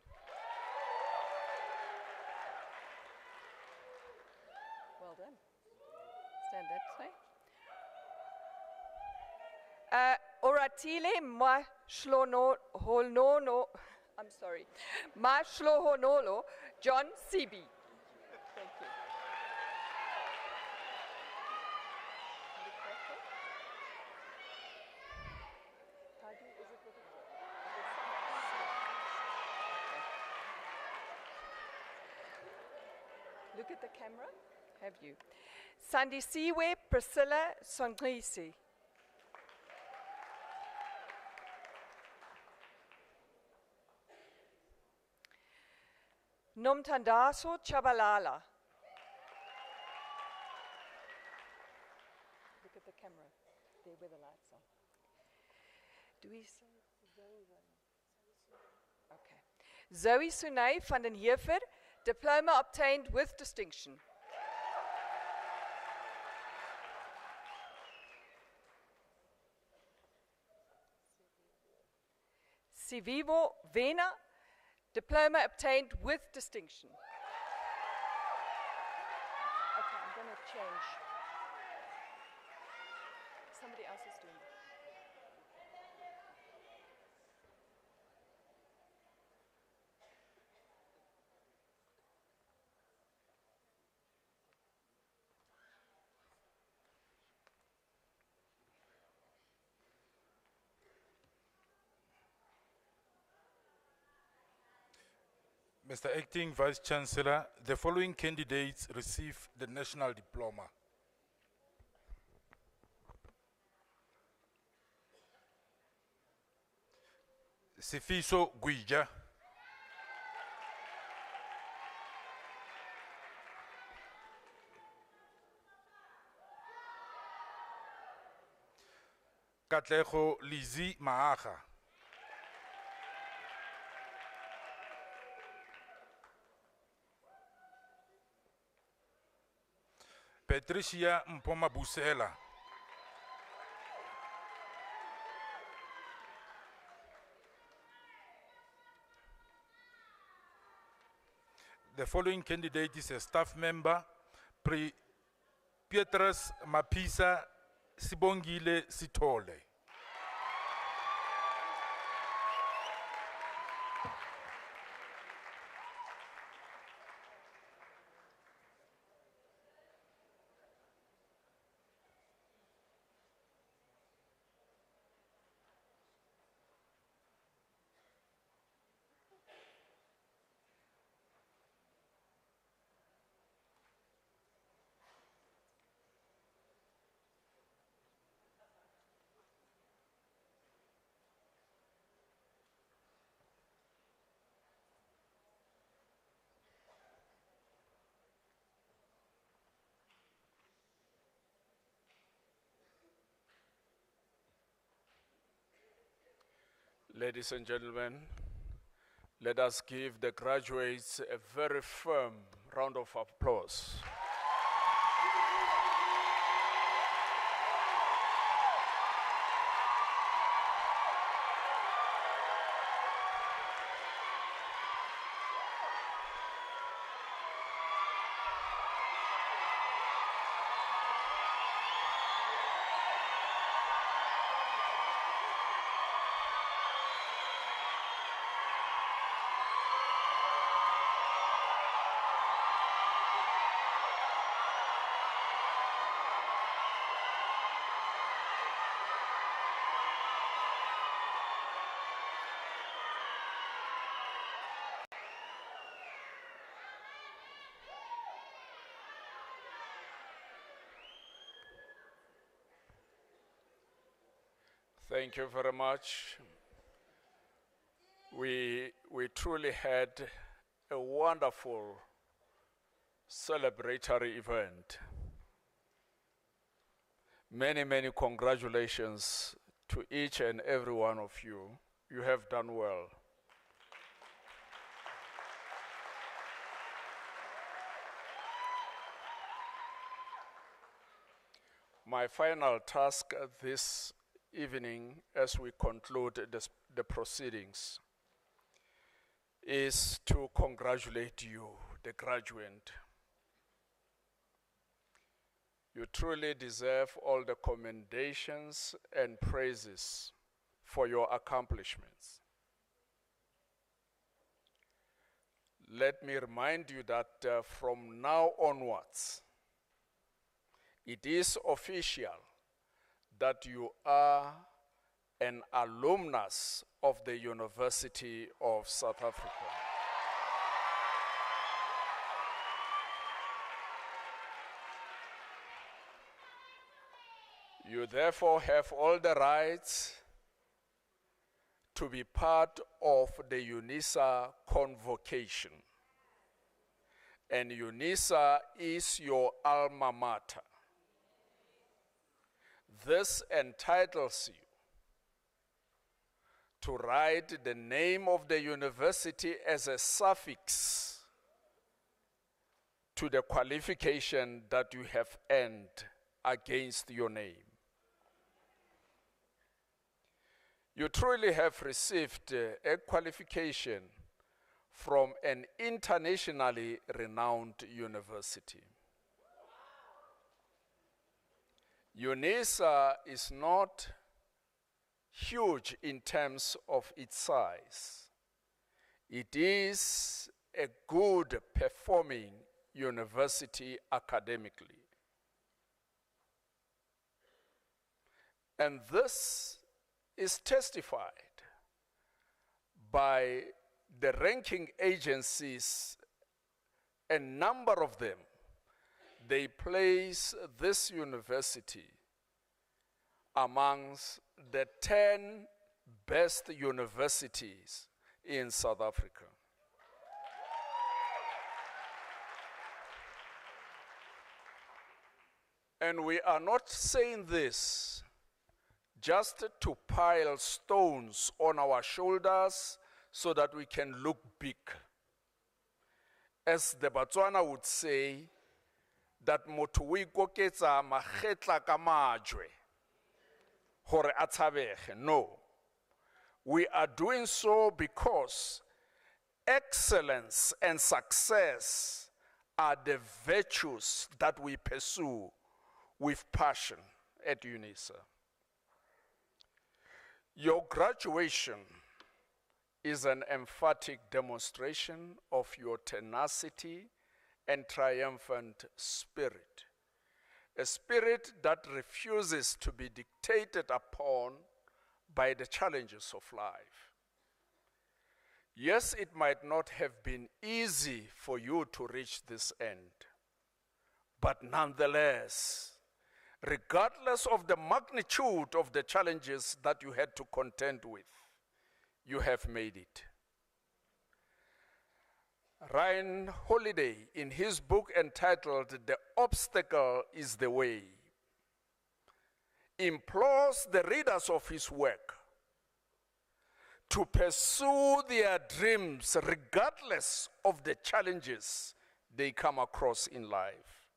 Well done. Stand that way. Oratile Mashlohonono, I'm sorry, Mashlohonolo, John Sibi. Thank you. Look at the camera. Have you? Sandisiwe Priscilla Songrisi. Nomtandaso Chabalala. Look at the camera. There where the lights are. Do we say Zoe? Okay. Zoe Sunay van den Heever, diploma obtained with distinction. Sivivo Vena, diploma obtained with distinction. Okay, I'm going to change. Somebody else is doing it. Mr. Acting Vice Chancellor, the following candidates receive the National Diploma. Sifiso Guija. Katlejo Lizi Maaga. Patricia Mpoma Busela. The following candidate is a staff member, Pietrus Mapisa Sibongile Sitole. Ladies and gentlemen, let us give the graduates a very firm round of applause. Thank you very much. We truly had a wonderful celebratory event. Many, many congratulations to each and every one of you. You have done well. My final task this evening, as we conclude the proceedings, is to congratulate you, the graduate. You truly deserve all the commendations and praises for your accomplishments. Let me remind you that from now onwards, it is official that you are an alumnus of the University of South Africa. You therefore have all the rights to be part of the UNISA convocation. And UNISA is your alma mater. This entitles you to write the name of the university as a suffix to the qualification that you have earned against your name. You truly have received a qualification from an internationally renowned university. UNISA is not huge in terms of its size. It is a good performing university academically. And this is testified by the ranking agencies, a number of them. They place this university amongst the 10 best universities in South Africa. And we are not saying this just to pile stones on our shoulders so that we can look big. As the Botswana would say, that motho o ikoketsa magetla ka majwe gore a tshabege. No. We are doing so because excellence and success are the virtues that we pursue with passion at UNISA. Your graduation is an emphatic demonstration of your tenacity and triumphant spirit, a spirit that refuses to be dictated upon by the challenges of life. Yes, it might not have been easy for you to reach this end, but nonetheless, regardless of the magnitude of the challenges that you had to contend with, you have made it. Ryan Holiday, in his book entitled "The Obstacle is the Way," implores the readers of his work to pursue their dreams regardless of the challenges they come across in life.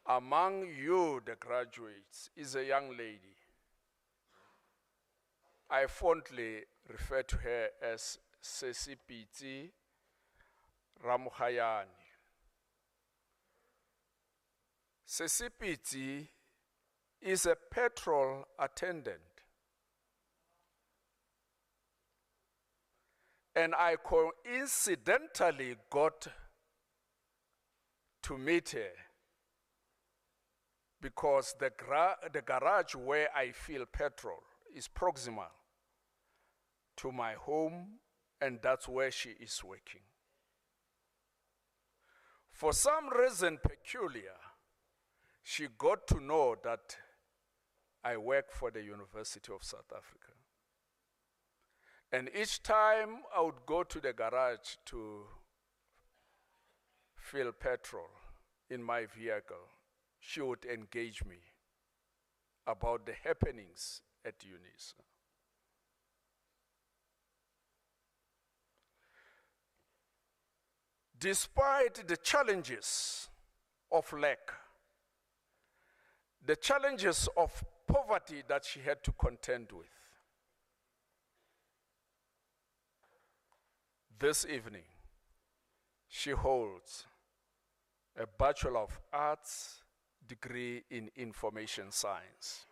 Among you, the graduates, is a young lady. I fondly refer to her as Sesipiti Ramukhayani. Sesipiti is a petrol attendant. And I coincidentally got to meet her because the garage where I fill petrol is proximal to my home, and that's where she is working. For some reason peculiar, she got to know that I work for the University of South Africa. And each time I would go to the garage to fill petrol in my vehicle, she would engage me about the happenings at UNISA. Despite the challenges of lack, the challenges of poverty that she had to contend with, this evening, she holds a Bachelor of Arts degree in Information Science.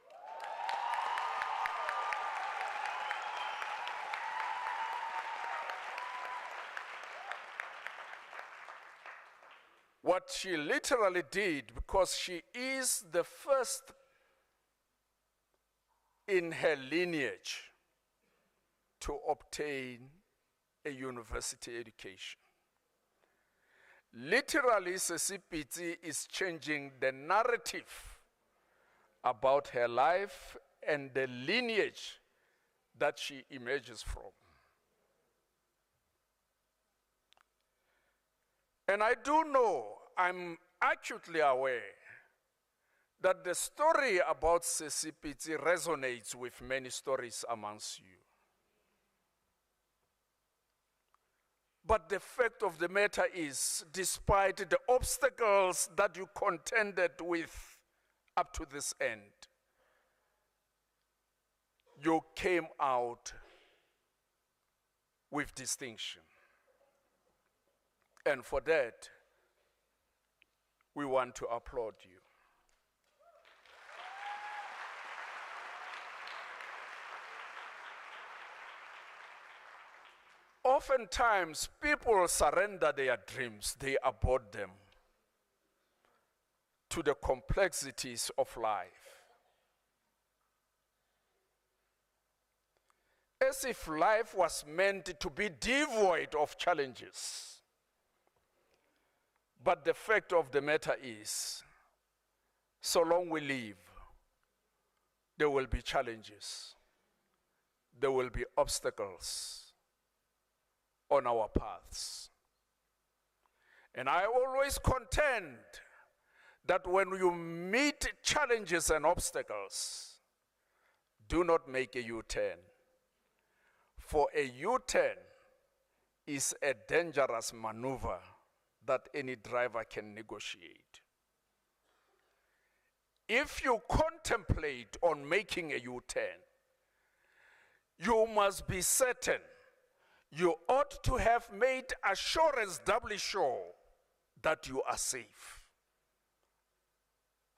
What she literally did, because she is the first in her lineage to obtain a university education. Literally, Sesipiti is changing the narrative about her life and the lineage that she emerges from. And I do know, I'm acutely aware, that the story about Sesipiti resonates with many stories amongst you. But the fact of the matter is, despite the obstacles that you contended with up to this end, you came out with distinction. And for that, we want to applaud you. Oftentimes, people surrender their dreams, they abort them to the complexities of life. As if life was meant to be devoid of challenges. But the fact of the matter is, so long we live, there will be challenges, there will be obstacles on our paths. And I always contend that when you meet challenges and obstacles, do not make a U-turn. For a U-turn is a dangerous maneuver that any driver can negotiate. If you contemplate on making a U-turn, you must be certain you ought to have made assurance doubly sure that you are safe.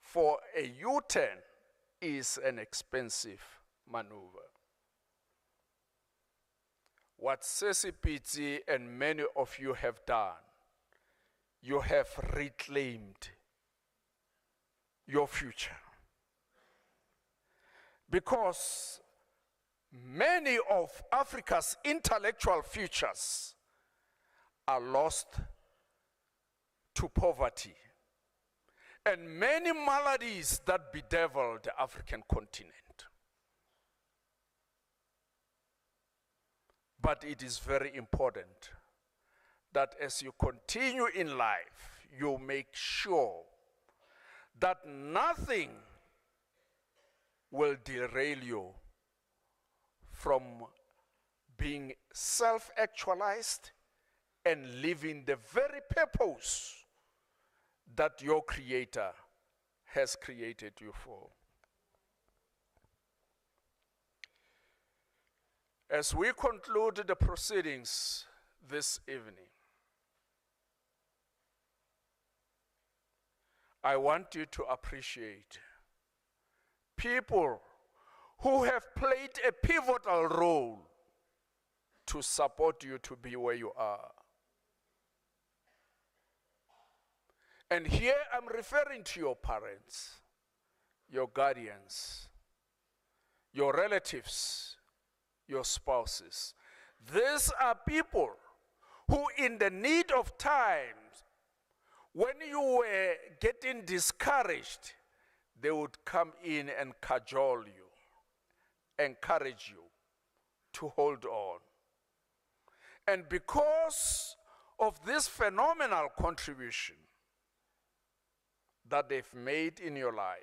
For a U-turn is an expensive maneuver. What Sesipiti and many of you have done, you have reclaimed your future. Because many of Africa's intellectual futures are lost to poverty and many maladies that bedevil the African continent. But it is very important that as you continue in life, you make sure that nothing will derail you from being self-actualized and living the very purpose that your Creator has created you for. As we conclude the proceedings this evening, I want you to appreciate people who have played a pivotal role to support you to be where you are. And here I'm referring to your parents, your guardians, your relatives, your spouses. These are people who, in the need of times, when you were getting discouraged, they would come in and cajole you, encourage you to hold on. And because of this phenomenal contribution that they've made in your life,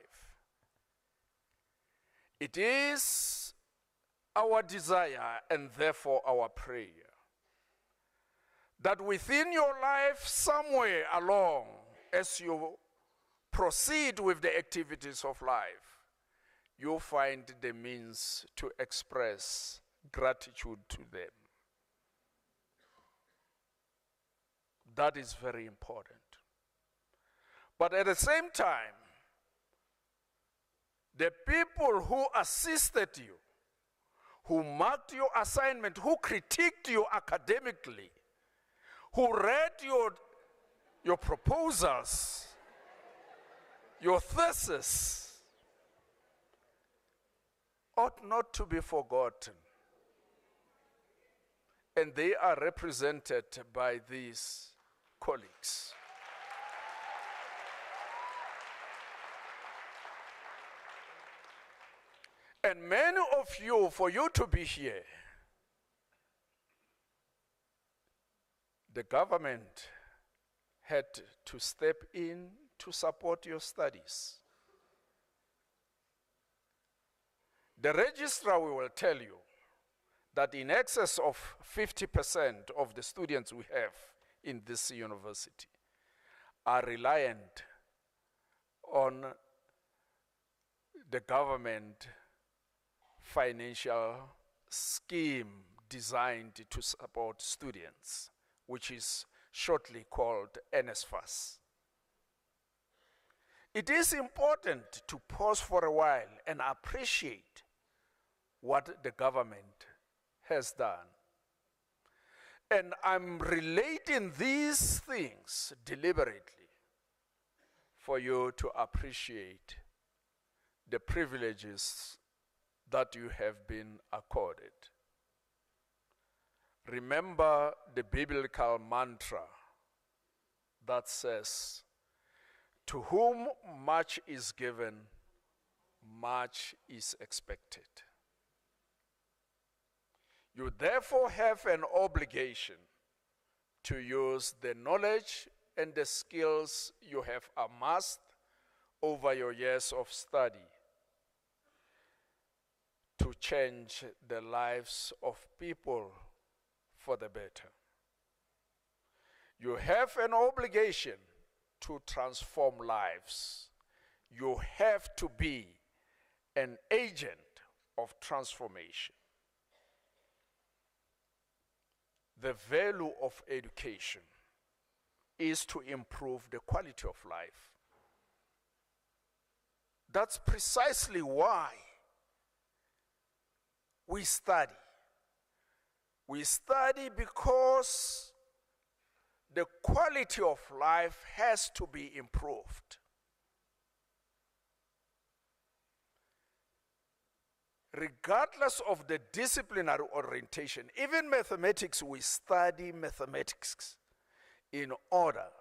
it is our desire and therefore our prayer that within your life, somewhere along, as you proceed with the activities of life, you'll find the means to express gratitude to them. That is very important. But at the same time, the people who assisted you, who marked your assignment, who critiqued you academically, who read your proposals, your thesis, ought not to be forgotten. And they are represented by these colleagues. And many of you, for you to be here, the government had to step in to support your studies. The registrar will tell you that in excess of 50% of the students we have in this university are reliant on the government financial scheme designed to support students, which is shortly called NSFAS. It is important to pause for a while and appreciate what the government has done. And I'm relating these things deliberately for you to appreciate the privileges that you have been accorded. Remember the biblical mantra that says, "To whom much is given, much is expected." You therefore have an obligation to use the knowledge and the skills you have amassed over your years of study to change the lives of people for the better. You have an obligation to transform lives. You have to be an agent of transformation. The value of education is to improve the quality of life. That's precisely why we study. We study because the quality of life has to be improved. Regardless of the disciplinary orientation, even mathematics, we study mathematics in order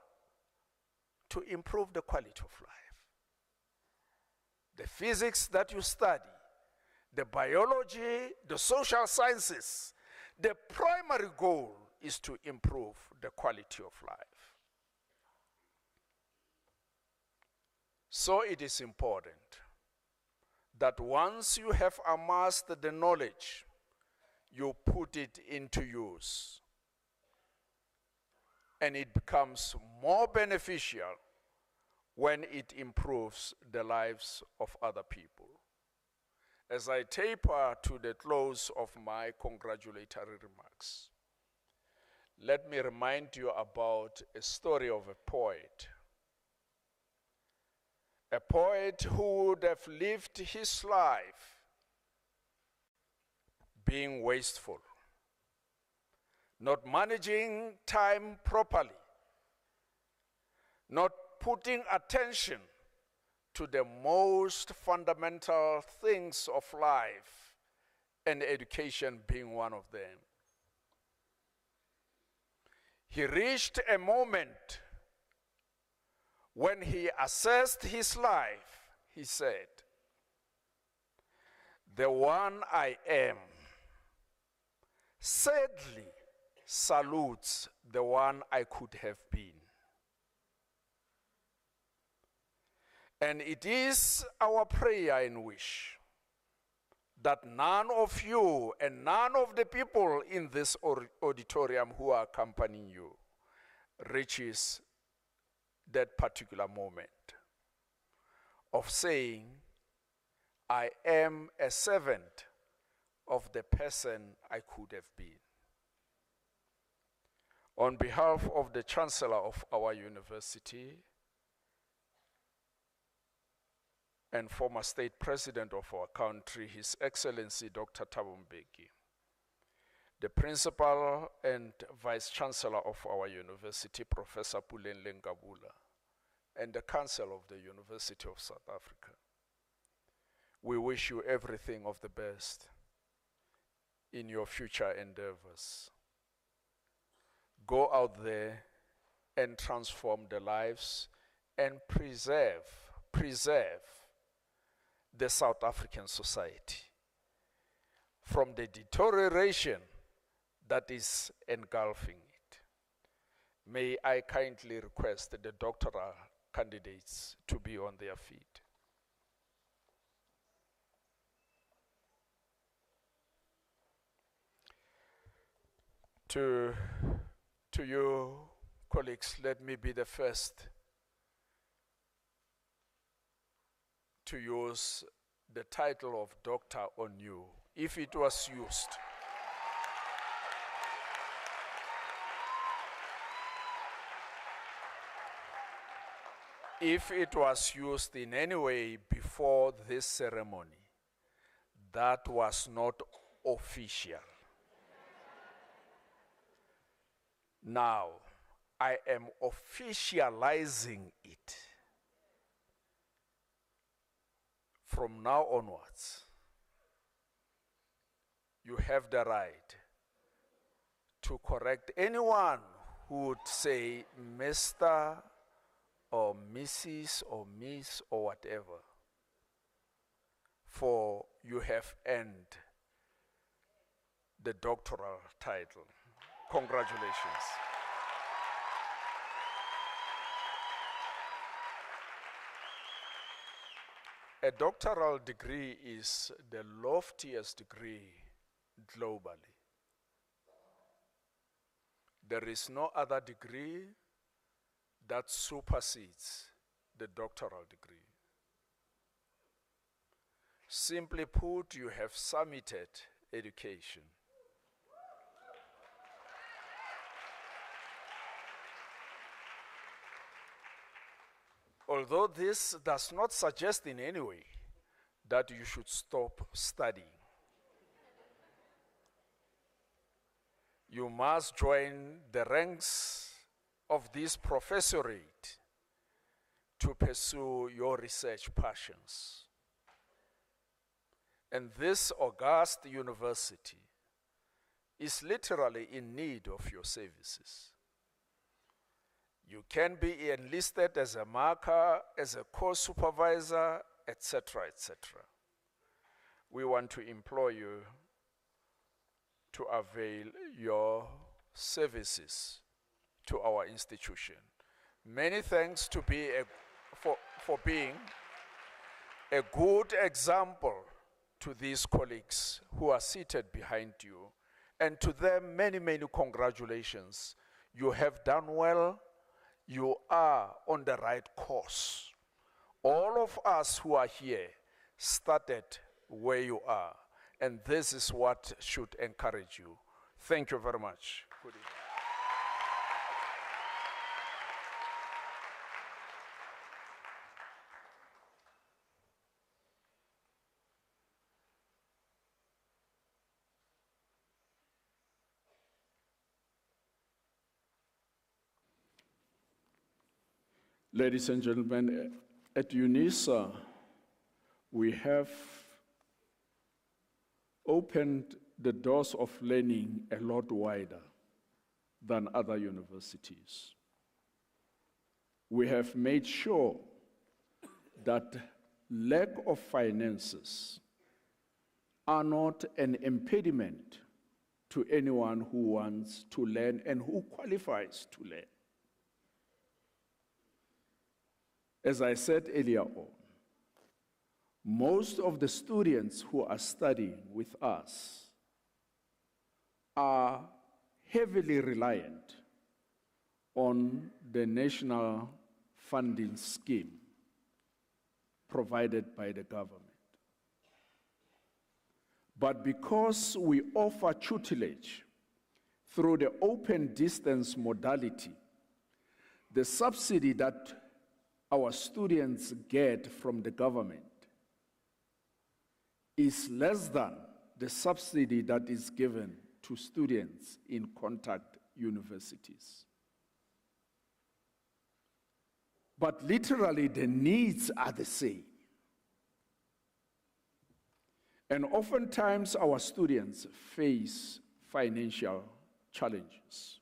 to improve the quality of life. The physics that you study, the biology, the social sciences, the primary goal is to improve the quality of life. So it is important that once you have amassed the knowledge, you put it into use. And it becomes more beneficial when it improves the lives of other people. As I taper to the close of my congratulatory remarks, let me remind you about a story of a poet. A poet who would have lived his life being wasteful, not managing time properly, not putting attention to the most fundamental things of life, and education being one of them. He reached a moment when he assessed his life, he said, "The one I am sadly salutes the one I could have been." And it is our prayer and wish that none of you and none of the people in this auditorium who are accompanying you reaches that particular moment of saying, "I am a servant of the person I could have been." On behalf of the Chancellor of our university and former State President of our country, His Excellency Dr. Thabo Mbeki, the Principal and Vice Chancellor of our university, Professor Pulenle Ngabula, and the Council of the University of South Africa, we wish you everything of the best in your future endeavors. Go out there and transform the lives and preserve the South African society from the deterioration that is engulfing it. May I kindly request the doctoral candidates to be on their feet. To you, colleagues, let me be the first to use the title of doctor on you, if it was used. If it was used in any way before this ceremony, that was not official. Now, I am officializing it. From now onwards, you have the right to correct anyone who would say Mr. or Mrs. or Miss or whatever, for you have earned the doctoral title. Congratulations. A doctoral degree is the loftiest degree globally. There is no other degree that supersedes the doctoral degree. Simply put, you have summited education. Although this does not suggest in any way that you should stop studying, you must join the ranks of this professorate to pursue your research passions. And this august university is literally in need of your services. You can be enlisted as a marker, as a course supervisor, etc., etc. We want to implore you to avail your services to our institution. Many thanks to be for being a good example to these colleagues who are seated behind you, and to them many, many congratulations. You have done well. You are on the right course. All of us who are here started where you are, and this is what should encourage you. Thank you very much. Good evening. Ladies and gentlemen, at UNISA, we have opened the doors of learning a lot wider than other universities. We have made sure that lack of finances are not an impediment to anyone who wants to learn and who qualifies to learn. As I said earlier on, most of the students who are studying with us are heavily reliant on the national funding scheme provided by the government. But because we offer tutelage through the open distance modality, the subsidy that our students get from the government is less than the subsidy that is given to students in contact universities. But literally, the needs are the same. And oftentimes, our students face financial challenges.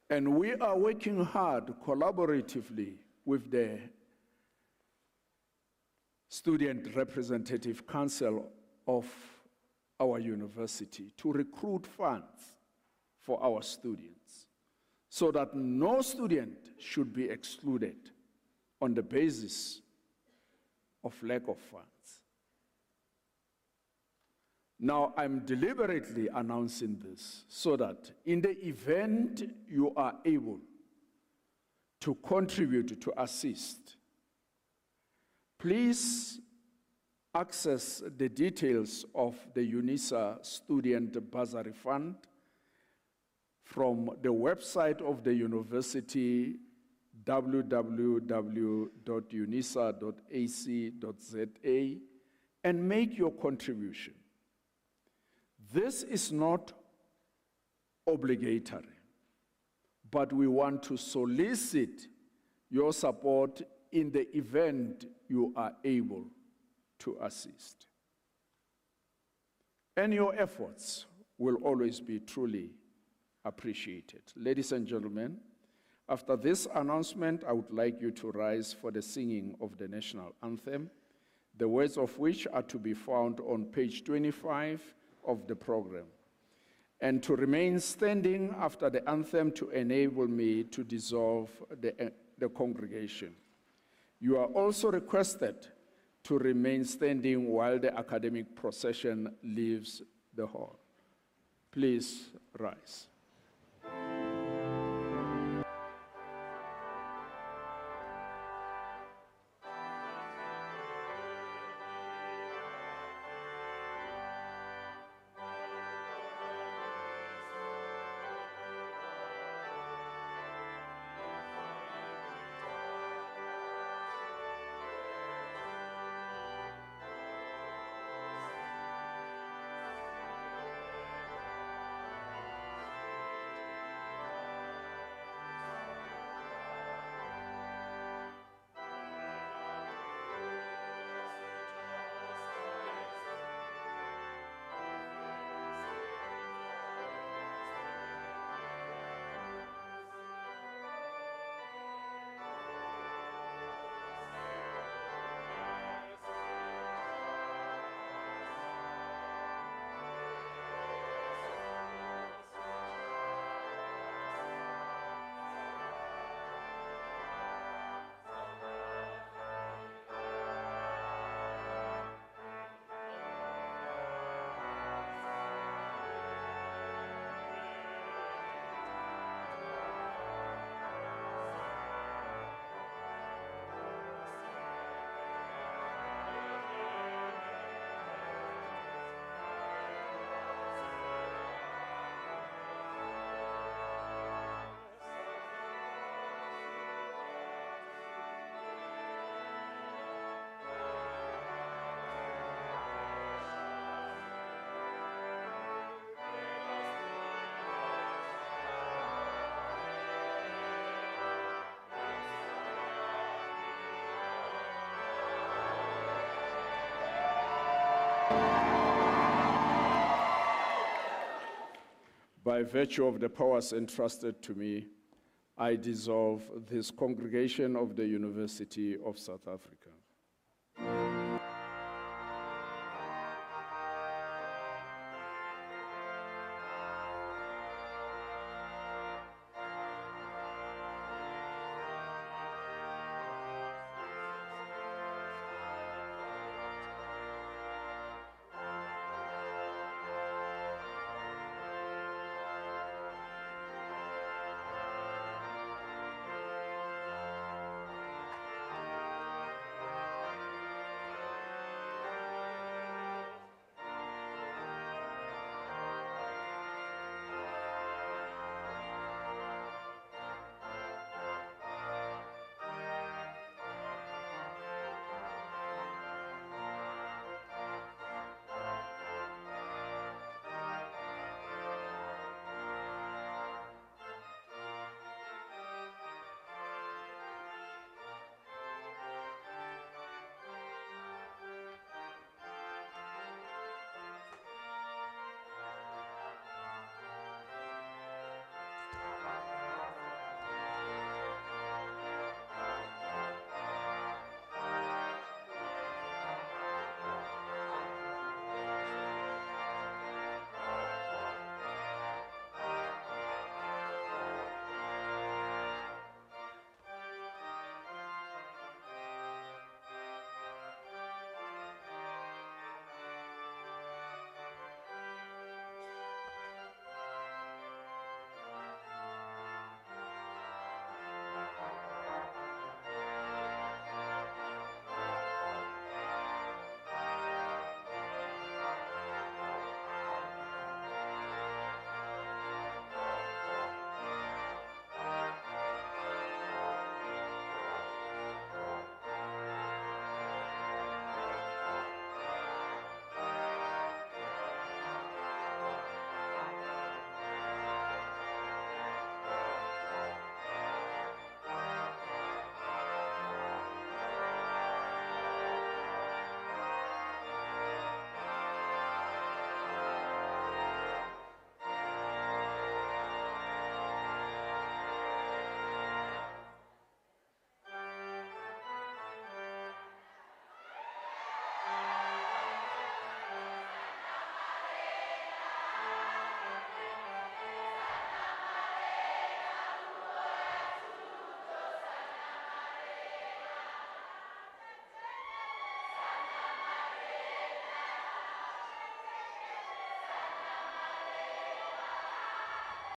And we are working hard collaboratively with the Student Representative Council of our university to recruit funds for our students so that no student should be excluded on the basis of lack of funds. Now, I'm deliberately announcing this so that in the event you are able to contribute to assist, please access the details of the UNISA Student Bursary Fund from the website of the university, www.unisa.ac.za, and make your contribution. This is not obligatory, but we want to solicit your support in the event you are able to assist. And your efforts will always be truly appreciated. Ladies and gentlemen, after this announcement, I would like you to rise for the singing of the national anthem, the words of which are to be found on page 25 of the program, and to remain standing after the anthem to enable me to dissolve the congregation. You are also requested to remain standing while the academic procession leaves the hall. Please rise. By virtue of the powers entrusted to me, I dissolve this congregation of the University of South Africa.